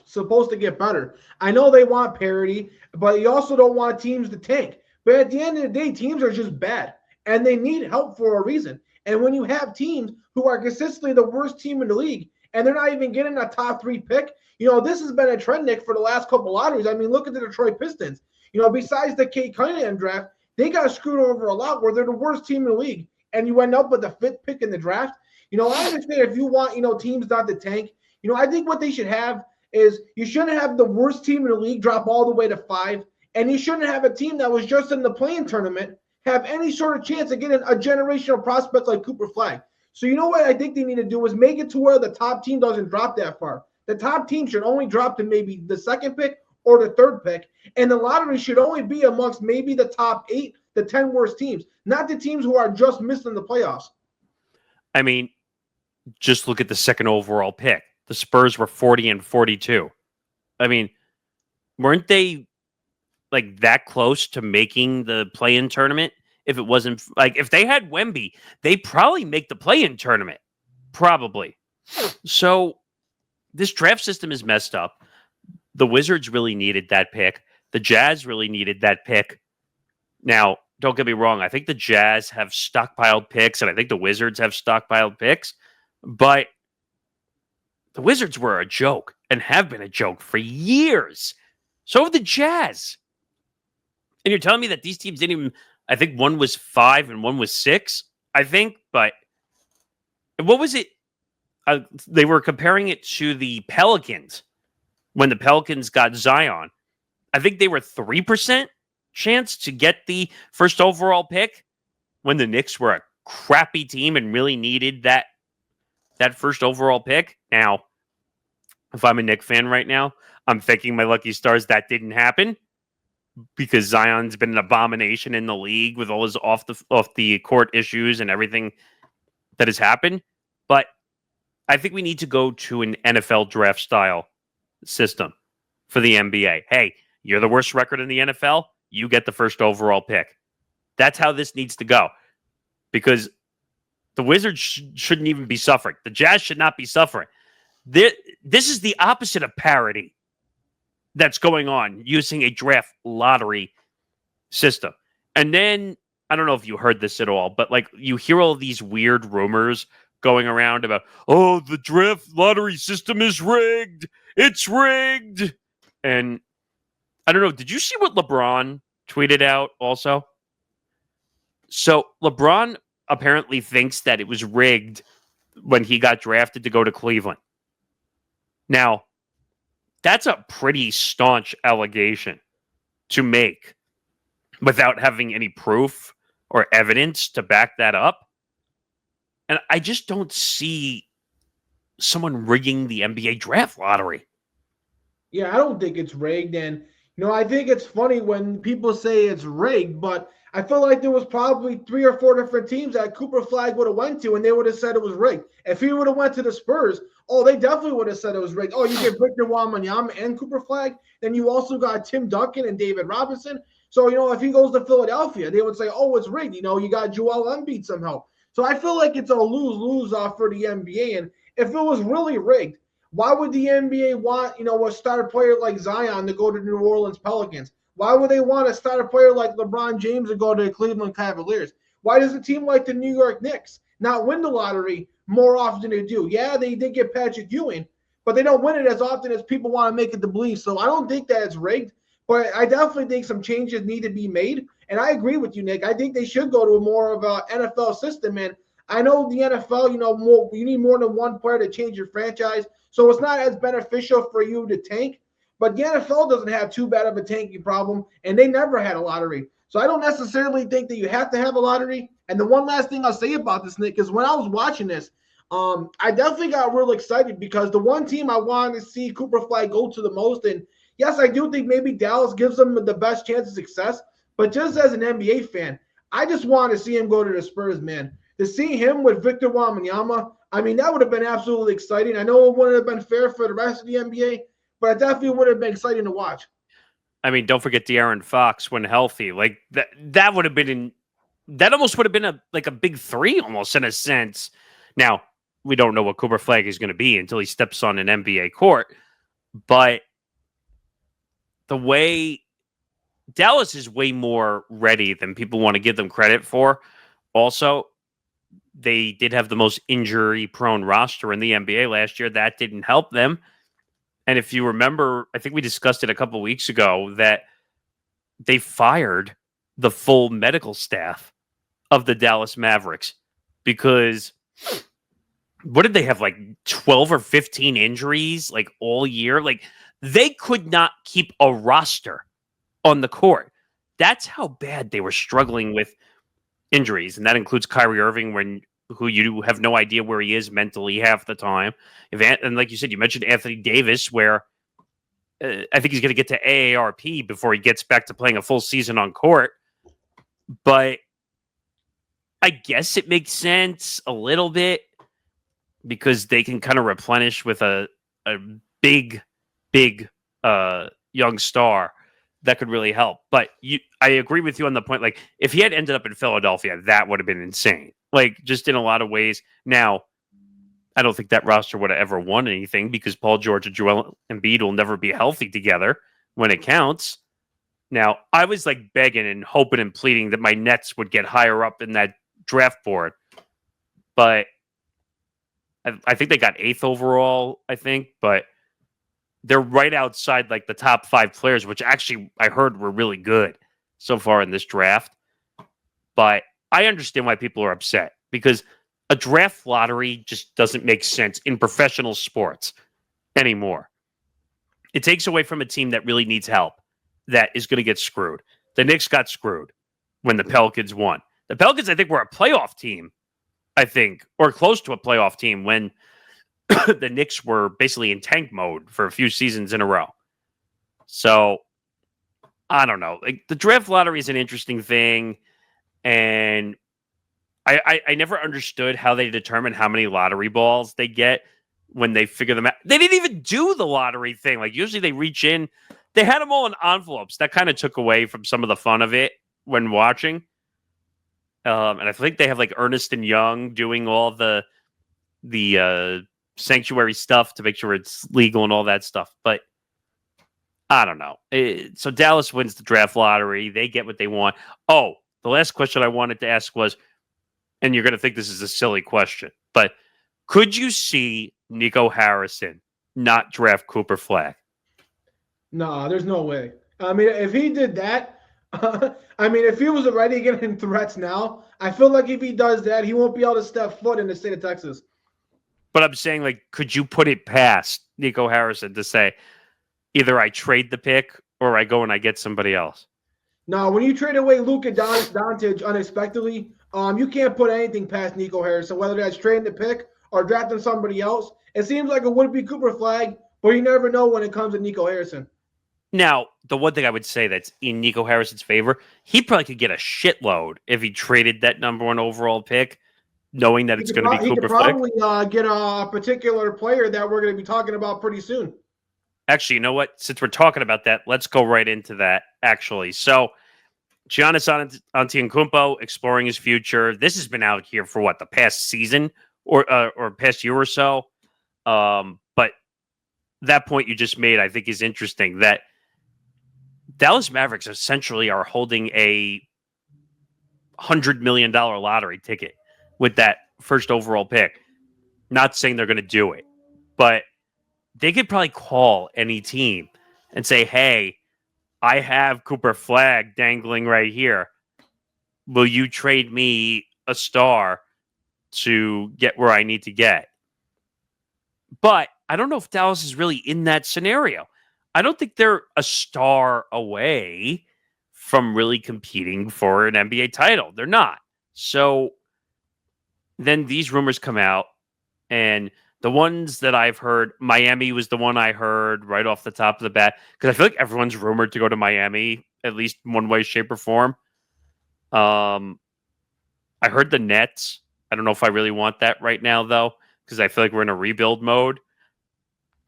supposed to get better? I know they want parity, but you also don't want teams to tank. But at the end of the day, teams are just bad, and they need help for a reason. And when you have teams who are consistently the worst team in the league, and they're not even getting a top 3 pick, this has been a trend, Nick, for the last couple lotteries. I mean, look at the Detroit Pistons. Besides the Kate Cunningham draft, they got screwed over a lot where they're the worst team in the league, and you end up with the 5th pick in the draft. I understand if you want, teams not to tank. I think what they should have is you shouldn't have the worst team in the league drop all the way to 5, and you shouldn't have a team that was just in the play-in tournament have any sort of chance of getting a generational prospect like Cooper Flag. So what I think they need to do is make it to where the top team doesn't drop that far. The top team should only drop to maybe the second pick or the third pick, and the lottery should only be amongst maybe the top 8, the 10 worst teams, not the teams who are just missing the playoffs. I mean, just look at the second overall pick. The Spurs were 40 and 42. I mean, weren't they like that close to making the play-in tournament? If it wasn't like if they had Wemby, they probably make the play-in tournament. Probably. So this draft system is messed up. The Wizards really needed that pick. The Jazz really needed that pick. Now, don't get me wrong. I think the Jazz have stockpiled picks, and I think the Wizards have stockpiled picks. But the Wizards were a joke and have been a joke for years. So have the Jazz. And you're telling me that these teams didn't even, I think one was 5 and one was 6, I think. But what was it? They were comparing it to the Pelicans when the Pelicans got Zion. I think they were 3% chance to get the first overall pick when the Knicks were a crappy team and really needed that first overall pick. Now, if I'm a Knicks fan right now, I'm thanking my lucky stars that didn't happen because Zion's been an abomination in the league with all his off the court issues and everything that has happened. But I think we need to go to an NFL draft style system for the NBA. Hey, you're the worst record in the NFL. You get the first overall pick. That's how this needs to go because the Wizards shouldn't even be suffering. The Jazz should not be suffering. This is the opposite of parity that's going on using a draft lottery system. And then, I don't know if you heard this at all, but like you hear all these weird rumors going around about, oh, the draft lottery system is rigged. It's rigged. And I don't know. Did you see what LeBron tweeted out also? So LeBron apparently thinks that it was rigged when he got drafted to go to Cleveland. Now, that's a pretty staunch allegation to make without having any proof or evidence to back that up. And I just don't see someone rigging the NBA draft lottery. Yeah, I don't think it's rigged. And, I think it's funny when people say it's rigged, but I feel like there was probably 3 or 4 different teams that Cooper Flag would have went to, and they would have said it was rigged. If he would have went to the Spurs, they definitely would have said it was rigged. Oh, you get Victor Wembanyama and Cooper Flag, then you also got Tim Duncan and David Robinson. So, if he goes to Philadelphia, they would say, oh, it's rigged. You got Joel Embiid somehow. So I feel like it's a lose-lose for the NBA. And if it was really rigged, why would the NBA want, a star player like Zion to go to New Orleans Pelicans? Why would they want a star player like LeBron James to go to the Cleveland Cavaliers? Why does a team like the New York Knicks not win the lottery more often than they do? Yeah, they did get Patrick Ewing, but they don't win it as often as people want to make it to believe. So I don't think that it's rigged, but I definitely think some changes need to be made. And I agree with you, Nick. I think they should go to more of an NFL system. And I know the NFL, you need more than one player to change your franchise. So it's not as beneficial for you to tank. But the NFL doesn't have too bad of a tanking problem, and they never had a lottery. So I don't necessarily think that you have to have a lottery. And the one last thing I'll say about this, Nick, is when I was watching this, I definitely got real excited because the one team I wanted to see Cooper Flag go to the most, and yes, I do think maybe Dallas gives them the best chance of success. But just as an NBA fan, I just want to see him go to the Spurs, man. To see him with Victor Wembanyama, I mean, that would have been absolutely exciting. I know it wouldn't have been fair for the rest of the NBA, but it definitely would have been exciting to watch. I mean, don't forget De'Aaron Fox when healthy. Like that would have been that almost would have been a big 3 almost in a sense. Now, we don't know what Cooper Flag is going to be until he steps on an NBA court, but the way Dallas is way more ready than people want to give them credit for. Also, they did have the most injury-prone roster in the NBA last year. That didn't help them. And if you remember, I think we discussed it a couple weeks ago that they fired the full medical staff of the Dallas Mavericks because what did they have, like 12 or 15 injuries like all year? Like they could not keep a roster on the court. That's how bad they were struggling with injuries. And that includes Kyrie Irving when who you have no idea where he is mentally half the time. And like you said, you mentioned Anthony Davis, where I think he's going to get to AARP before he gets back to playing a full season on court. But I guess it makes sense a little bit because they can kind of replenish with a big young star that could really help. But I agree with you on the point. Like, if he had ended up in Philadelphia, that would have been insane. Like, just in a lot of ways. Now, I don't think that roster would have ever won anything because Paul George and Joel Embiid will never be healthy together when it counts. Now, I was like begging and hoping and pleading that my Nets would get higher up in that draft board. But I think they got 8th overall, I think. But they're right outside like the top 5 players, which actually I heard were really good so far in this draft. But I understand why people are upset because a draft lottery just doesn't make sense in professional sports anymore. It takes away from a team that really needs help that is going to get screwed. The Knicks got screwed when the Pelicans won. The Pelicans, I think, were a playoff team, I think, or close to a playoff team when the Knicks were basically in tank mode for a few seasons in a row. So, I don't know. Like, the draft lottery is an interesting thing, and I never understood how they determine how many lottery balls they get when they figure them out. They didn't even do the lottery thing. Like, usually they reach in. They had them all in envelopes. That kind of took away from some of the fun of it when watching. And I think they have, like, Ernest and Young doing all the sanctuary stuff to make sure it's legal and all that stuff. But I don't know. So Dallas wins the draft lottery. They get what they want. Oh, the last question I wanted to ask was, and you're going to think this is a silly question, but could you see Nico Harrison not draft Cooper Flagg? No, there's no way. I mean, if he did that, I mean, if he was already getting threats now, I feel like if he does that, he won't be able to step foot in the state of Texas. But I'm saying, like, could you put it past Nico Harrison to say, either I trade the pick or I go and I get somebody else? No, when you trade away Luka Doncic unexpectedly, you can't put anything past Nico Harrison, whether that's trading the pick or drafting somebody else. It seems like it would be Cooper Flagg, but you never know when it comes to Nico Harrison. Now, the one thing I would say that's in Nico Harrison's favor, he probably could get a shitload if he traded that number 1 overall pick, knowing that it's going to be Cooper Flagg. He could probably get a particular player that we're going to be talking about pretty soon. Actually, you know what? Since we're talking about that, let's go right into that, actually. So, Giannis Antetokounmpo exploring his future. This has been out here for what, the past season or past year or so. But that point you just made, I think, is interesting. That Dallas Mavericks essentially are holding a $100 million lottery ticket with that first overall pick. Not saying they're going to do it, but they could probably call any team and say, hey, I have Cooper Flagg dangling right here. Will you trade me a star to get where I need to get? But I don't know if Dallas is really in that scenario. I don't think they're a star away from really competing for an NBA title. They're not. So then these rumors come out, and the ones that I've heard, Miami was the one I heard right off the top of the bat, because I feel like everyone's rumored to go to Miami, at least one way, shape, or form. I heard the Nets. I don't know if I really want that right now, though, because I feel like we're in a rebuild mode.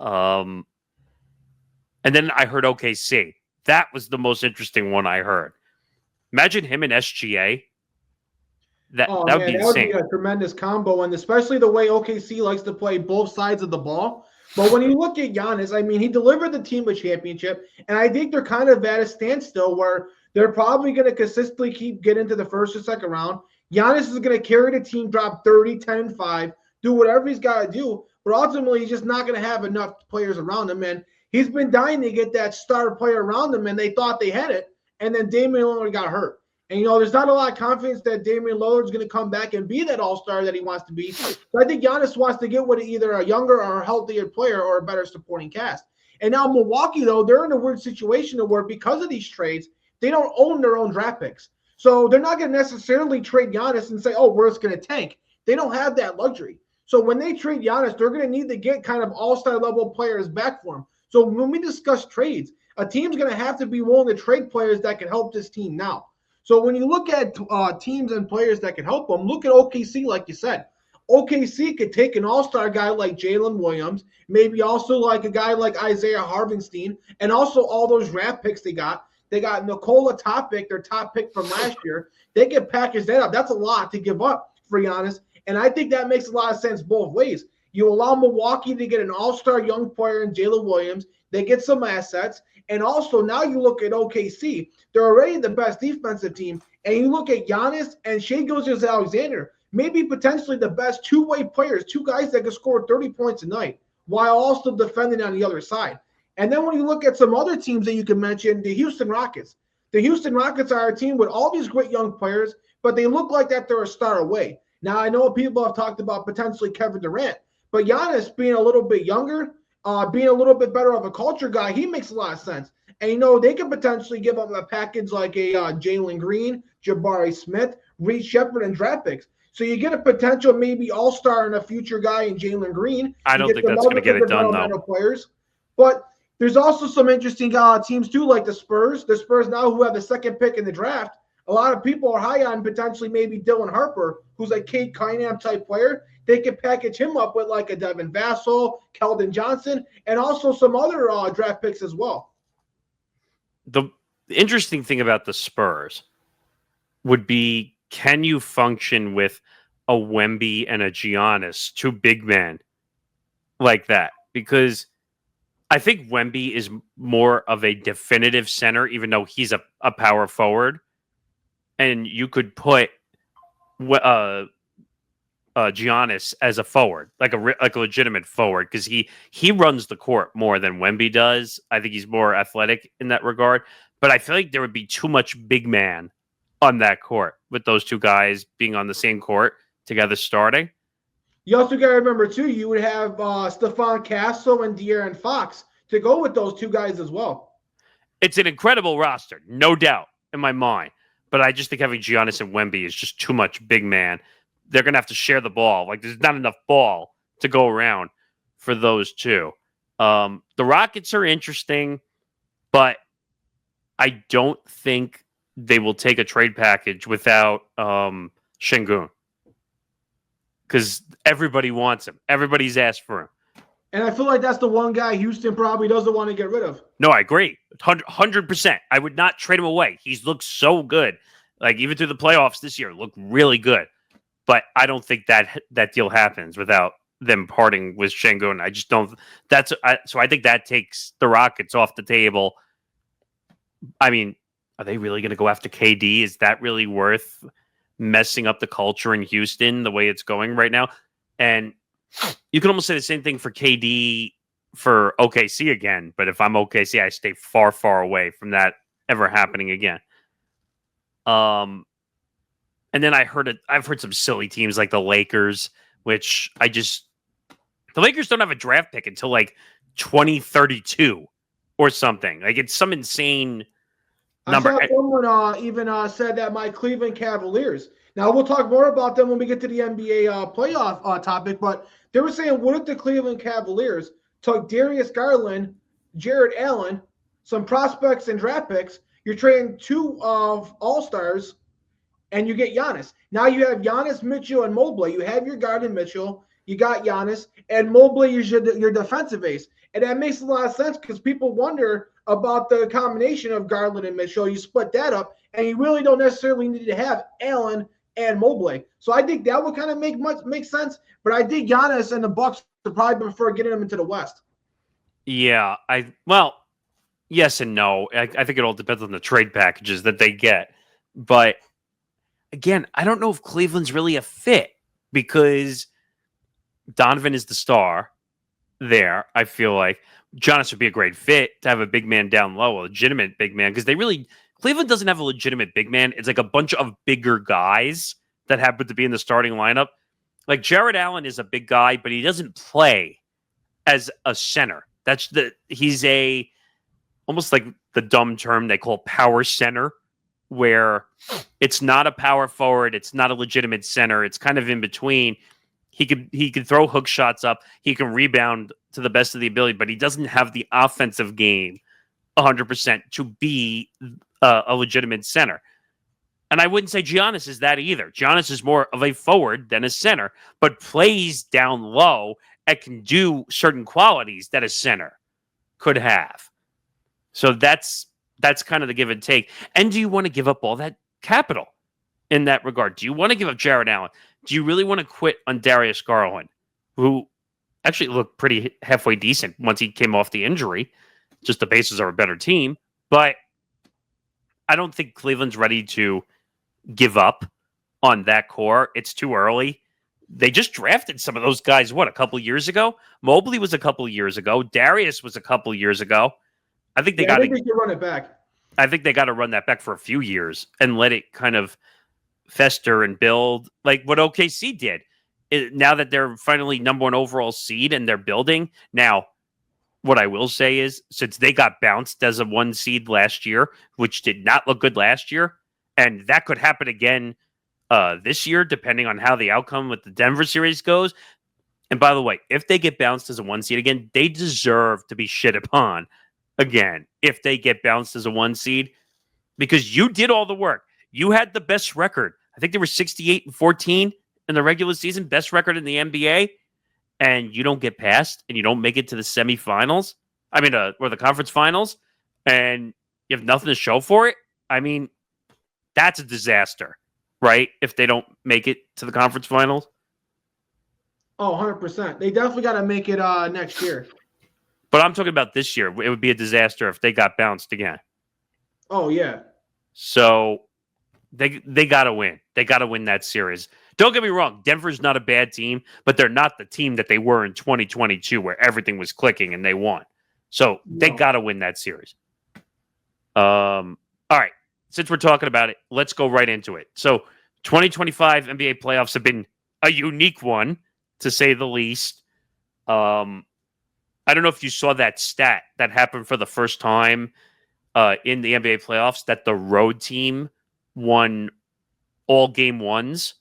And then I heard OKC. That was the most interesting one I heard. Imagine him in SGA. That would be insane. That would be a tremendous combo, and especially the way OKC likes to play both sides of the ball. But when you look at Giannis, I mean, he delivered the team a championship, and I think they're kind of at a standstill where they're probably going to consistently keep getting to the first or second round. Giannis is going to carry the team, drop 30, 10, and 5, do whatever he's got to do, but ultimately he's just not going to have enough players around him, and he's been dying to get that star player around him, and they thought they had it, and then Damian Lillard got hurt. And, there's not a lot of confidence that Damian Lillard's going to come back and be that all-star that he wants to be. So I think Giannis wants to get with either a younger or a healthier player or a better supporting cast. And now Milwaukee, though, they're in a weird situation where because of these trades, they don't own their own draft picks. So they're not going to necessarily trade Giannis and say, oh, we're just going to tank. They don't have that luxury. So when they trade Giannis, they're going to need to get kind of all-star level players back for him. So when we discuss trades, a team's going to have to be willing to trade players that can help this team now. So when you look at teams and players that can help them, look at OKC, like you said. OKC could take an all-star guy like Jalen Williams, maybe also like a guy like Isaiah Harvenstein, and also all those draft picks they got. They got Nikola Topic, their top pick from last year. They can package that up. That's a lot to give up for Giannis. And I think that makes a lot of sense both ways. You allow Milwaukee to get an all-star young player in Jalen Williams. They get some assets. And also now you look at OKC. They're already the best defensive team. And you look at Giannis and Shai Gilgeous-Alexander, maybe potentially the best two-way players, two guys that can score 30 points a night while also defending on the other side. And then when you look at some other teams that you can mention, the Houston Rockets. The Houston Rockets are a team with all these great young players, but they look like that they're a star away. Now, I know people have talked about potentially Kevin Durant, but Giannis being a little bit younger, being a little bit better of a culture guy, he makes a lot of sense. And, they could potentially give up a package like a Jalen Green, Jabari Smith, Reed Shepherd, and draft picks. So you get a potential maybe all-star and a future guy in Jalen Green. I don't think that's going to get it done, though. Players. But there's also some interesting teams, too, like the Spurs. The Spurs now who have the second pick in the draft. A lot of people are high on potentially maybe Dylan Harper, who's a Cade Cunningham type player. They could package him up with like a Devin Vassell, Keldon Johnson, and also some other draft picks as well. The interesting thing about the Spurs would be, can you function with a Wemby and a Giannis, two big men like that? Because I think Wemby is more of a definitive center, even though he's a power forward. And you could put Giannis as a forward, like a legitimate forward, because he runs the court more than Wemby does. I think he's more athletic in that regard. But I feel like there would be too much big man on that court with those two guys being on the same court together starting. You also got to remember, too, you would have Stephon Castle and De'Aaron Fox to go with those two guys as well. It's an incredible roster, no doubt, in my mind. But I just think having Giannis and Wemby is just too much big man. They're going to have to share the ball. Like, there's not enough ball to go around for those two. The Rockets are interesting, but I don't think they will take a trade package without Şengün. Because everybody wants him. Everybody's asked for him. And I feel like that's the one guy Houston probably doesn't want to get rid of. No, I agree. 100%. I would not trade him away. He's looked so good. Like, even through the playoffs this year, looked really good. But I don't think that deal happens without them parting with Şengün. I just don't. So I think that takes the Rockets off the table. I mean, are they really going to go after KD? Is that really worth messing up the culture in Houston the way it's going right now? And you can almost say the same thing for KD for OKC again. But if I'm OKC, I stay far, far away from that ever happening again. And then I've heard some silly teams like the Lakers, which the Lakers don't have a draft pick until like 2032 or something. Like, it's some insane number. I saw someone even said that my Cleveland Cavaliers. Now, we'll talk more about them when we get to the NBA playoff topic, but they were saying, what if the Cleveland Cavaliers took Darius Garland, Jared Allen, some prospects and draft picks, you're trading two of all-stars, and you get Giannis. Now you have Giannis, Mitchell, and Mobley. You have your guard in Mitchell. You got Giannis, and Mobley is your defensive ace. And that makes a lot of sense because people wonder about the combination of Garland and Mitchell. You split that up, and you really don't necessarily need to have Allen and Mobley. So I think that would kind of make sense. But I think Giannis and the Bucks would probably prefer getting them into the West. Yeah, yes and no. I think it all depends on the trade packages that they get. But again, I don't know if Cleveland's really a fit because Donovan is the star there. I feel like Giannis would be a great fit to have a big man down low, a legitimate big man, because Cleveland doesn't have a legitimate big man. It's like a bunch of bigger guys that happen to be in the starting lineup. Like, Jared Allen is a big guy, but he doesn't play as a center. He's almost like the dumb term they call power center. where it's not a power forward, it's not a legitimate center, it's kind of in between. He could throw hook shots up, he can rebound to the best of the ability, but he doesn't have the offensive game 100% to be a legitimate center. And I wouldn't say Giannis is that either. Giannis is more of a forward than a center, but plays down low and can do certain qualities that a center could have. So that's kind of the give and take. And do you want to give up all that capital in that regard? Do you want to give up Jared Allen? Do you really want to quit on Darius Garland, who actually looked pretty halfway decent once he came off the injury? Just the Pacers are a better team. But I don't think Cleveland's ready to give up on that core. It's too early. They just drafted some of those guys, a couple years ago? Mobley was a couple years ago. Darius was a couple years ago. I think they got to run it back. I think they got to run that back for a few years and let it kind of fester and build like what OKC did. Now that they're finally number 1 overall seed and they're building. Now, what I will say is, since they got bounced as a 1 seed last year, which did not look good last year, and that could happen again this year, depending on how the outcome with the Denver series goes. And by the way, if they get bounced as a 1 seed again, they deserve to be shit upon again if they get bounced as a 1 seed, because you did all the work. You had the best record. I think they were 68-14 in the regular season, best record in the NBA, and you don't get past and you don't make it to the semifinals. I mean, or the conference finals, and you have nothing to show for it. I mean, that's a disaster, right? If they don't make it to the conference finals. Oh, 100%. They definitely got to make it next year. But I'm talking about this year. It would be a disaster if they got bounced again. Oh, yeah. So they got to win. They got to win that series. Don't get me wrong. Denver's not a bad team, but they're not the team that they were in 2022 where everything was clicking and they won. So they got to win that series. All right. Since we're talking about it, let's go right into it. So 2025 NBA playoffs have been a unique one, to say the least. I don't know if you saw that stat that happened for the first time in the NBA playoffs, that the road team won all game ones.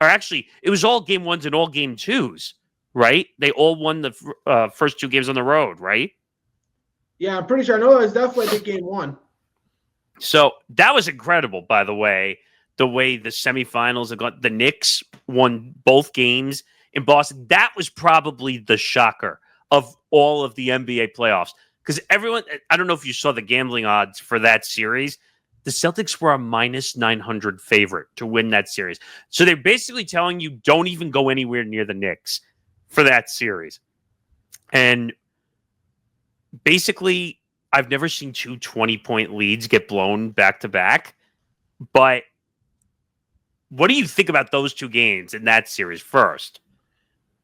Or actually, it was all game ones and all game twos, right? They all won the first 2 games on the road, right? Yeah, I'm pretty sure. I know it was definitely a big game 1. So that was incredible, by the way the semifinals have gone. The Knicks won both games in Boston. That was probably the shocker of all of the NBA playoffs. Because everyone, I don't know if you saw the gambling odds for that series. The Celtics were a minus 900 favorite to win that series. So they're basically telling you don't even go anywhere near the Knicks for that series. And basically, I've never seen 2 20-point leads get blown back-to-back. But what do you think about those 2 games in that series first?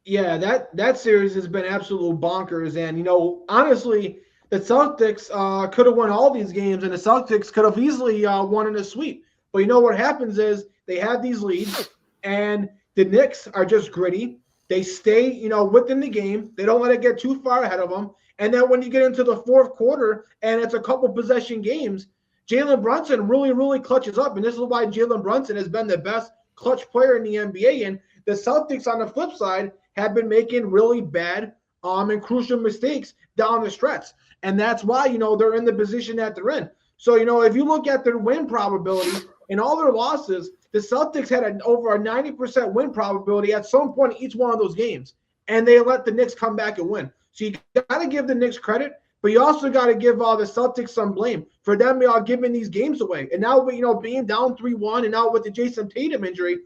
Yeah, that series has been absolute bonkers. And, honestly, the Celtics could have won all these games, and the Celtics could have easily won in a sweep. But what happens is they have these leads, and the Knicks are just gritty. They stay, within the game. They don't let it get too far ahead of them. And then when you get into the fourth quarter and it's a couple possession games, Jalen Brunson really, really clutches up. And this is why Jalen Brunson has been the best clutch player in the NBA. And the Celtics, on the flip side, have been making really bad and crucial mistakes down the stretch. And that's why, they're in the position that they're in. So, if you look at their win probability in all their losses, the Celtics had over a 90% win probability at some point in each one of those games. And they let the Knicks come back and win. So you got to give the Knicks credit, but you also got to give the Celtics some blame for them giving these games away. And now, being down 3-1 and now with the Jayson Tatum injury,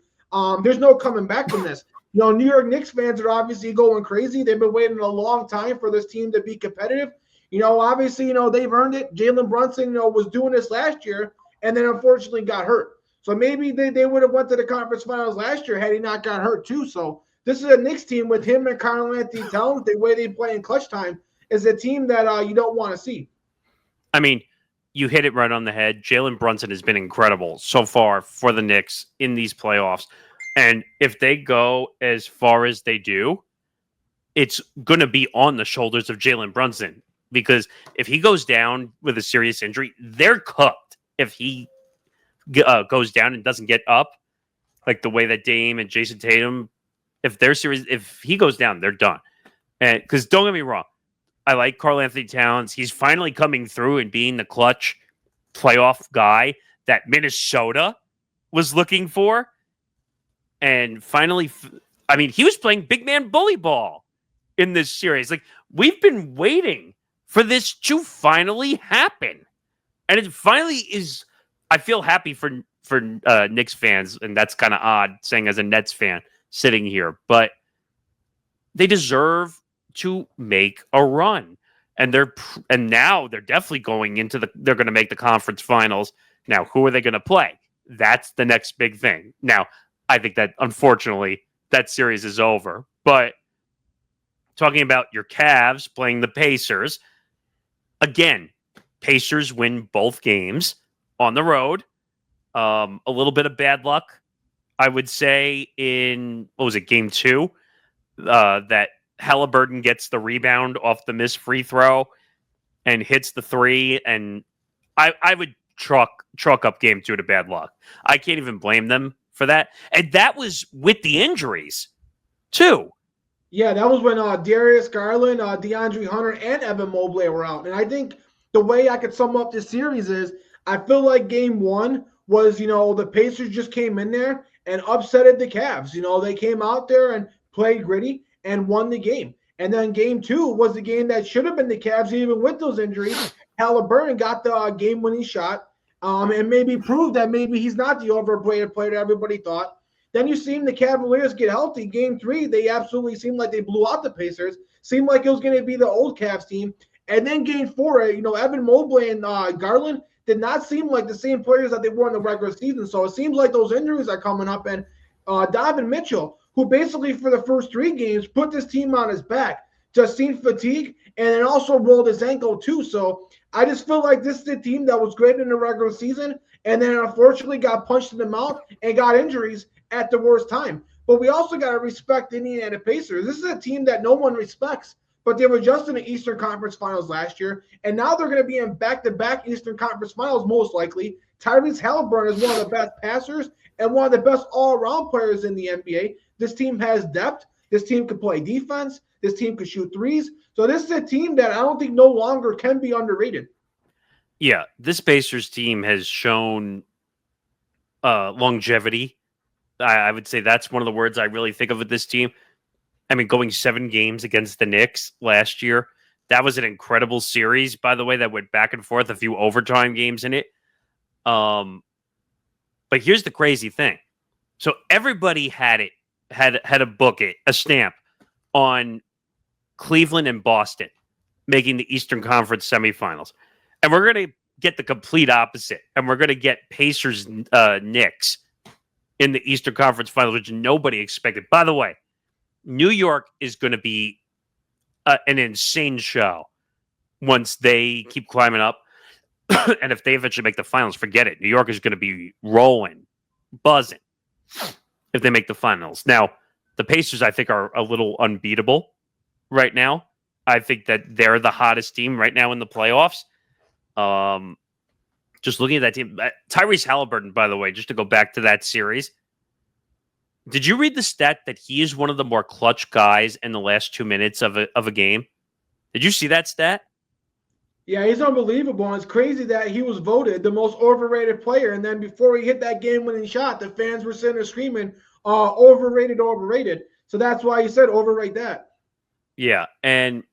there's no coming back from this. New York Knicks fans are obviously going crazy. They've been waiting a long time for this team to be competitive. Obviously, they've earned it. Jalen Brunson, was doing this last year and then unfortunately got hurt. So maybe they would have went to the conference finals last year had he not got hurt too. So this is a Knicks team with him and Karl-Anthony Towns. The way they play in clutch time is a team that you don't want to see. I mean, you hit it right on the head. Jalen Brunson has been incredible so far for the Knicks in these playoffs. And if they go as far as they do, it's going to be on the shoulders of Jalen Brunson. Because if he goes down with a serious injury, they're cooked if he goes down and doesn't get up, like the way that Dame and Jayson Tatum, if he goes down, they're done. And because don't get me wrong, I like Karl Anthony Towns. He's finally coming through and being the clutch playoff guy that Minnesota was looking for. And finally, I mean, he was playing big man bully ball in this series. Like, we've been waiting for this to finally happen. And it finally is. I feel happy for Knicks fans, and that's kind of odd saying as a Nets fan sitting here, but they deserve to make a run. And now they're definitely going into they're going to make the conference finals. Now, who are they going to play? That's the next big thing. Now, I think that unfortunately that series is over, but talking about your Cavs playing the Pacers, again, Pacers win both games on the road. A little bit of bad luck, I would say, in, what was it, game 2? That Halliburton gets the rebound off the missed free throw and hits the 3. And I would chalk up game 2 to bad luck. I can't even blame them for that. And that was with the injuries, too. Yeah, that was when Darius Garland, DeAndre Hunter, and Evan Mobley were out. And I think the way I could sum up this series is I feel like game 1 was, the Pacers just came in there and upsetted the Cavs. They came out there and played gritty and won the game. And then game 2 was the game that should have been the Cavs, even with those injuries. Halliburton got the game-winning shot and maybe proved that maybe he's not the overrated player that everybody thought. Then you seen the Cavaliers get healthy. Game 3, they absolutely seemed like they blew out the Pacers. Seemed like it was going to be the old Cavs team. And then game 4, Evan Mobley and Garland did not seem like the same players that they were in the regular season. So it seems like those injuries are coming up. And Donovan Mitchell, who basically for the first 3 games put this team on his back, just seemed fatigued and then also rolled his ankle too. So I just feel like this is a team that was great in the regular season and then unfortunately got punched in the mouth and got injuries at the worst time. But we also got to respect the Indiana Pacers. This is a team that no one respects, but they were just in the Eastern Conference Finals last year, and now they're going to be in back-to-back Eastern Conference Finals most likely. Tyrese Halliburton is one of the best passers and one of the best all-around players in the NBA. This team has depth. This team can play defense. This team can shoot threes. So this is a team that I don't think no longer can be underrated. Yeah, this Pacers team has shown longevity. I would say that's one of the words I really think of with this team. I mean, going 7 games against the Knicks last year, that was an incredible series, by the way, that went back and forth, a few overtime games in it. But here's the crazy thing. So everybody had a stamp on Cleveland and Boston making the Eastern Conference semifinals. And we're going to get the complete opposite. And we're going to get Pacers Knicks in the Eastern Conference Finals, which nobody expected. By the way, New York is going to be an insane show once they keep climbing up. And if they eventually make the finals, forget it. New York is going to be rolling, buzzing if they make the finals. Now, the Pacers, I think, are a little unbeatable right now. I think that they're the hottest team right now in the playoffs. Just looking at that team, Tyrese Halliburton, by the way, just to go back to that series. Did you read the stat that he is one of the more clutch guys in the last 2 minutes of a game? Did you see that stat? Yeah, he's unbelievable. And it's crazy that he was voted the most overrated player. And then before he hit that game-winning shot, the fans were sitting there screaming, overrated, overrated. So that's why he said overrate that. Yeah, and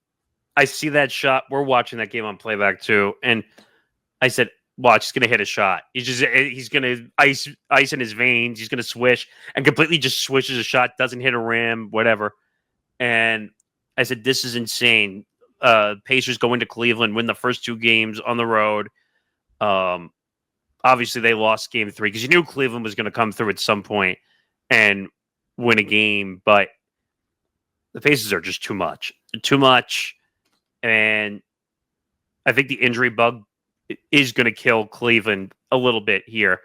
I see that shot. We're watching that game on Playback too. And I said, watch, he's going to hit a shot. He's going to ice in his veins. He's going to swish and completely just swishes a shot, doesn't hit a rim, whatever. And I said, this is insane. Pacers go into Cleveland, win the first 2 games on the road. Obviously, they lost game 3 because you knew Cleveland was going to come through at some point and win a game. But the Pacers are just too much. Too much. And I think the injury bug is going to kill Cleveland a little bit here.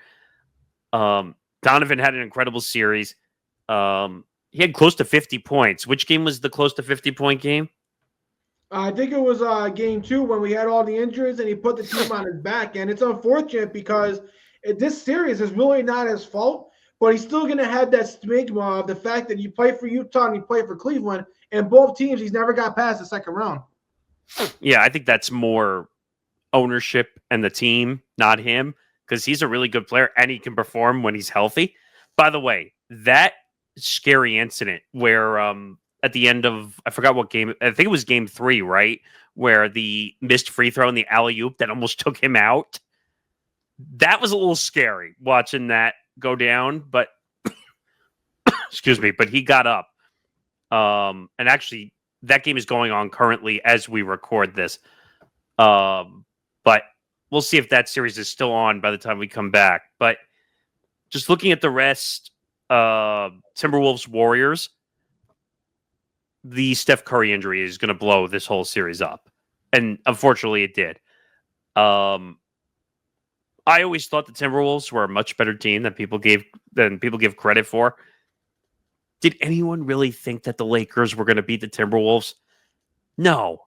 Donovan had an incredible series. He had close to 50 points. Which game was the close to 50-point game? I think it was game 2 when we had all the injuries and he put the team on his back. And it's unfortunate because this series is really not his fault, but he's still going to have that stigma of the fact that you play for Utah and you play for Cleveland, and both teams he's never got past the second round. Yeah, I think that's more ownership and the team, not him, because he's a really good player and he can perform when he's healthy. By the way, that scary incident where at the end of, I forgot what game, I think it was game 3, right? Where the missed free throw and the alley-oop that almost took him out. That was a little scary watching that go down, but excuse me, but he got up. And actually, that game is going on currently as we record this. But we'll see if that series is still on by the time we come back. But just looking at the rest, Timberwolves, Warriors, the Steph Curry injury is going to blow this whole series up. And unfortunately, it did. I always thought the Timberwolves were a much better team than people give credit for. Did anyone really think that the Lakers were going to beat the Timberwolves? No.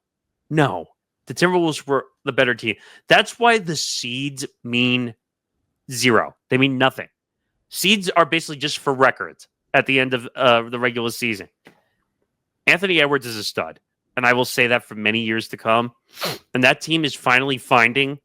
The Timberwolves were the better team. That's why the seeds mean 0. They mean nothing. Seeds are basically just for records at the end of the regular season. Anthony Edwards is a stud, and I will say that for many years to come. And that team is finally finding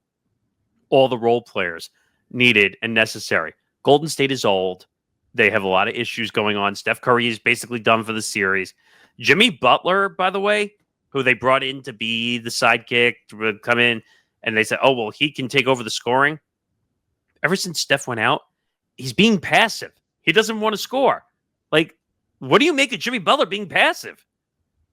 all the role players needed and necessary. Golden State is old. They have a lot of issues going on. Steph Curry is basically done for the series. Jimmy Butler, by the way, who they brought in to be the sidekick, to come in, and they said, oh, well, he can take over the scoring. Ever since Steph went out, he's being passive. He doesn't want to score. Like, what do you make of Jimmy Butler being passive?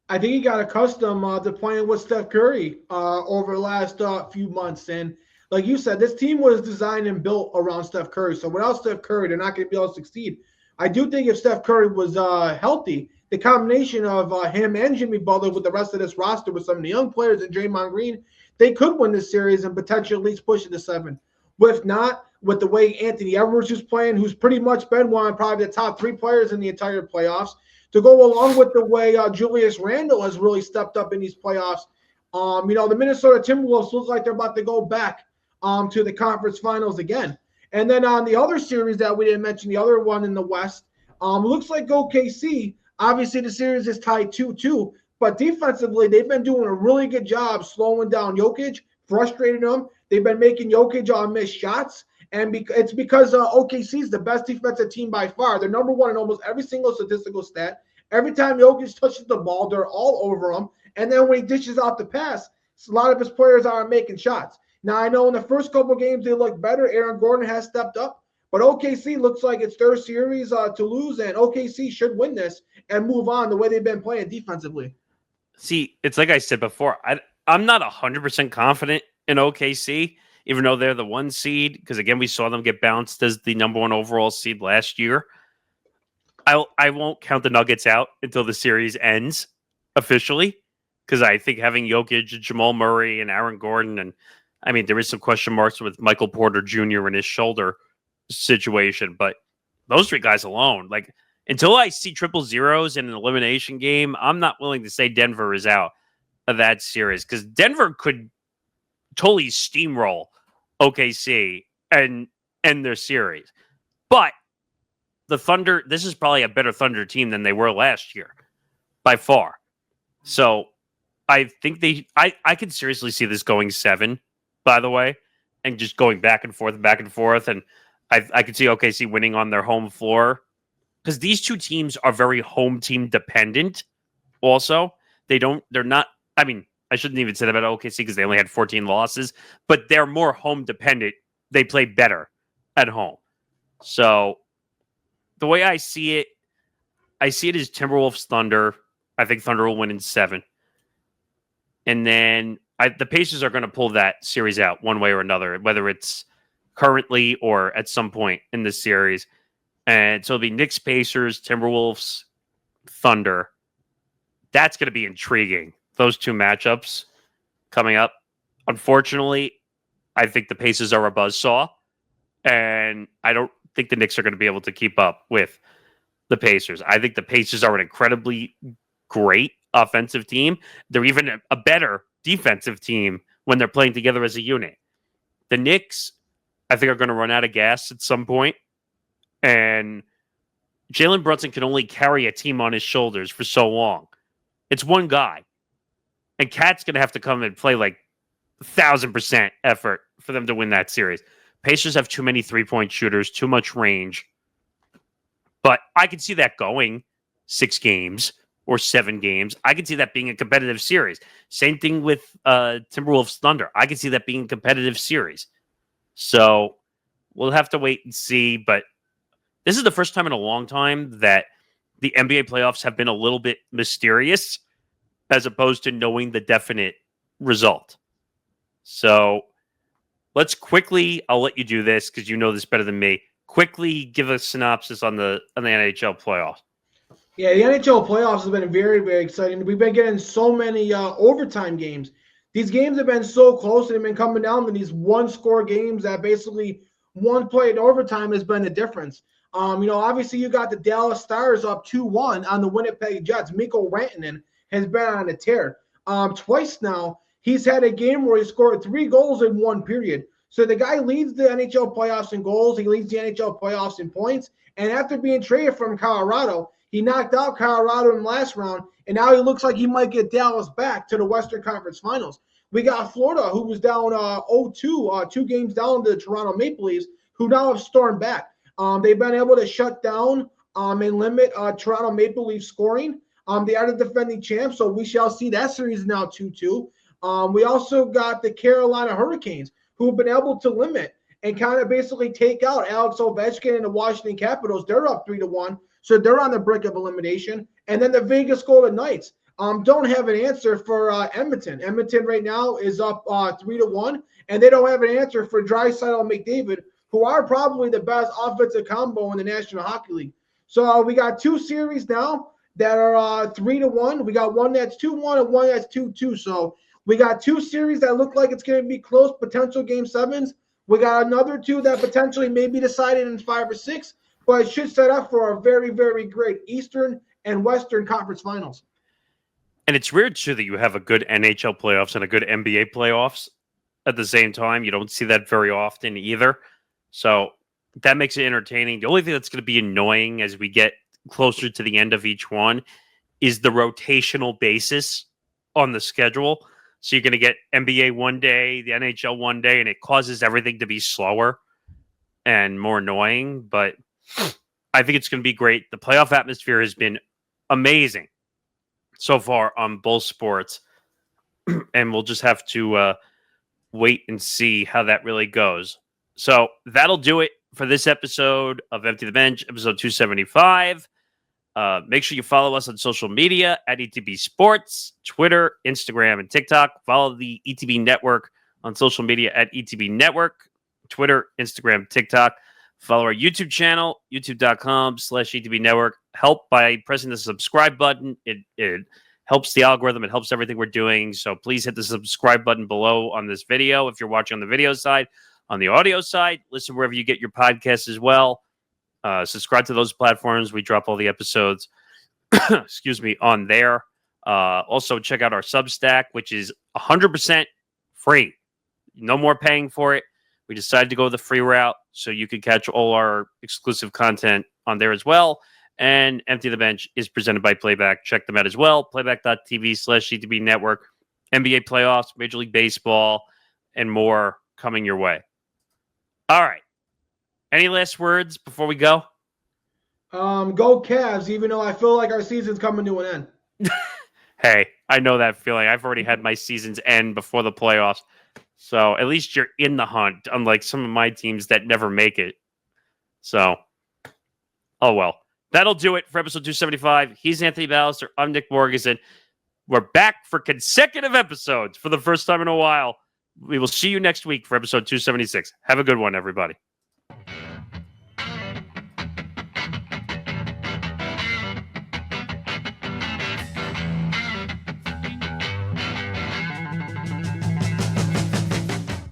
I think he got accustomed to playing with Steph Curry over the last few months. And like you said, this team was designed and built around Steph Curry. So without Steph Curry, they're not going to be able to succeed. I do think if Steph Curry was healthy, the combination of him and Jimmy Butler with the rest of this roster with some of the young players and Draymond Green, they could win this series and potentially at least push it to 7. If not, with the way Anthony Edwards is playing, who's pretty much been one of probably the top 3 players in the entire playoffs, to go along with the way Julius Randle has really stepped up in these playoffs. The Minnesota Timberwolves look like they're about to go back to the conference finals again. And then on the other series that we didn't mention, the other one in the West, looks like OKC. Obviously, the series is tied 2-2, but defensively, they've been doing a really good job slowing down Jokic, frustrating him. They've been making Jokic miss shots, and it's because OKC is the best defensive team by far. They're number 1 in almost every single statistical stat. Every time Jokic touches the ball, they're all over him. And then when he dishes out the pass, a lot of his players aren't making shots. Now, I know in the first couple of games they look better. Aaron Gordon has stepped up. But OKC looks like it's their series to lose, and OKC should win this and move on the way they've been playing defensively. See, it's like I said before, I'm not 100% confident in OKC, even though they're the 1 seed, because, again, we saw them get bounced as the number 1 overall seed last year. I won't count the Nuggets out until the series ends officially, because I think having Jokic, Jamal Murray, and Aaron Gordon, and, I mean, there is some question marks with Michael Porter Jr. and his shoulder situation, but those 3 guys alone, like, until I see triple zeros in an elimination game, I'm not willing to say Denver is out of that series, because Denver could totally steamroll OKC and end their series. But the Thunder, this is probably a better Thunder team than they were last year by far. So I think I could seriously see this going 7, by the way, and just going back and forth. And I could see OKC winning on their home floor, because these 2 teams are very home team dependent. Also, they're not. I mean, I shouldn't even say that about OKC because they only had 14 losses, but they're more home dependent. They play better at home. So the way I see it as Timberwolves Thunder. I think Thunder will win in 7, and then the Pacers are going to pull that series out one way or another, whether it's currently or at some point in the series. And so it'll be Knicks, Pacers, Timberwolves, Thunder. That's going to be intriguing. Those 2 matchups coming up. Unfortunately, I think the Pacers are a buzzsaw, and I don't think the Knicks are going to be able to keep up with the Pacers. I think the Pacers are an incredibly great offensive team. They're even a better defensive team when they're playing together as a unit. The Knicks, I think are going to run out of gas at some point. And Jalen Brunson can only carry a team on his shoulders for so long. It's one guy. And Cat's going to have to come and play like 1,000% effort for them to win that series. Pacers have too many three-point shooters, too much range. But I can see that going 6 games or 7 games. I can see that being a competitive series. Same thing with Timberwolves Thunder. I can see that being a competitive series. So we'll have to wait and see. But this is the first time in a long time that the NBA playoffs have been a little bit mysterious as opposed to knowing the definite result. So let's quickly, I'll let you do this because you know this better than me. Quickly give a synopsis on the NHL playoffs. Yeah, the NHL playoffs has been very, very exciting. We've been getting so many overtime games. These games have been so close and have been coming down to these one-score games that basically one play in overtime has been the difference. Obviously you got the Dallas Stars up 2-1 on the Winnipeg Jets. Mikko Rantanen has been on a tear. Twice now, he's had a game where he scored 3 goals in one period. So the guy leads the NHL playoffs in goals. He leads the NHL playoffs in points. And after being traded from Colorado, he knocked out Colorado in the last round. And now he looks like he might get Dallas back to the Western Conference Finals. We got Florida, who was down 0-2, 2 games down to the Toronto Maple Leafs, who now have stormed back. They've been able to shut down and limit Toronto Maple Leafs scoring. They are the defending champs, so we shall see that series now 2-2. We also got the Carolina Hurricanes, who have been able to limit and kind of basically take out Alex Ovechkin and the Washington Capitals. They're up 3-1, so they're on the brink of elimination. And then the Vegas Golden Knights don't have an answer for Edmonton. Edmonton right now is up 3-1, and they don't have an answer for Draisaitl and McDavid, who are probably the best offensive combo in the National Hockey League. So we got 2 series now that are 3-1. We got one that's 2-1 and one that's 2-2. So we got 2 series that look like it's going to be close, potential game 7s. We got another 2 that potentially may be decided in 5 or 6, but it should set up for a very, very great Eastern and Western Conference Finals. And it's weird, too, that you have a good NHL playoffs and a good NBA playoffs at the same time. You don't see that very often either. So that makes it entertaining. The only thing that's going to be annoying as we get closer to the end of each one is the rotational basis on the schedule. So you're going to get NBA one day, the NHL one day, and it causes everything to be slower and more annoying. But I think it's going to be great. The playoff atmosphere has been amazing so far on both sports. And we'll just have to wait and see how that really goes. So that'll do it for this episode of Empty the Bench, episode 275. Make sure you follow us on social media at ETB Sports, Twitter, Instagram, and TikTok. Follow the ETB Network on social media at ETB Network, Twitter, Instagram, TikTok. Follow our YouTube channel, youtube.com/ETB Network. Help by pressing the subscribe button. It helps the algorithm. It helps everything we're doing. So please hit the subscribe button below on this video if you're watching on the video side. On the audio side, listen wherever you get your podcasts as well. Subscribe to those platforms. We drop all the episodes, on there. Also, check out our Substack, which is 100% free. No more paying for it. We decided to go the free route so you can catch all our exclusive content on there as well. And Empty the Bench is presented by Playback. Check them out as well. Playback.tv/ETB Network. NBA playoffs, Major League Baseball, and more coming your way. All right. Any last words before we go? Go Cavs, even though I feel like our season's coming to an end. Hey, I know that feeling. I've already had my seasons end before the playoffs. So at least you're in the hunt, unlike some of my teams that never make it. So, oh well. That'll do it for episode 275. He's Anthony Balester. I'm Nick Morgasen. We're back for consecutive episodes for the first time in a while. We will see you next week for episode 276. Have a good one, everybody.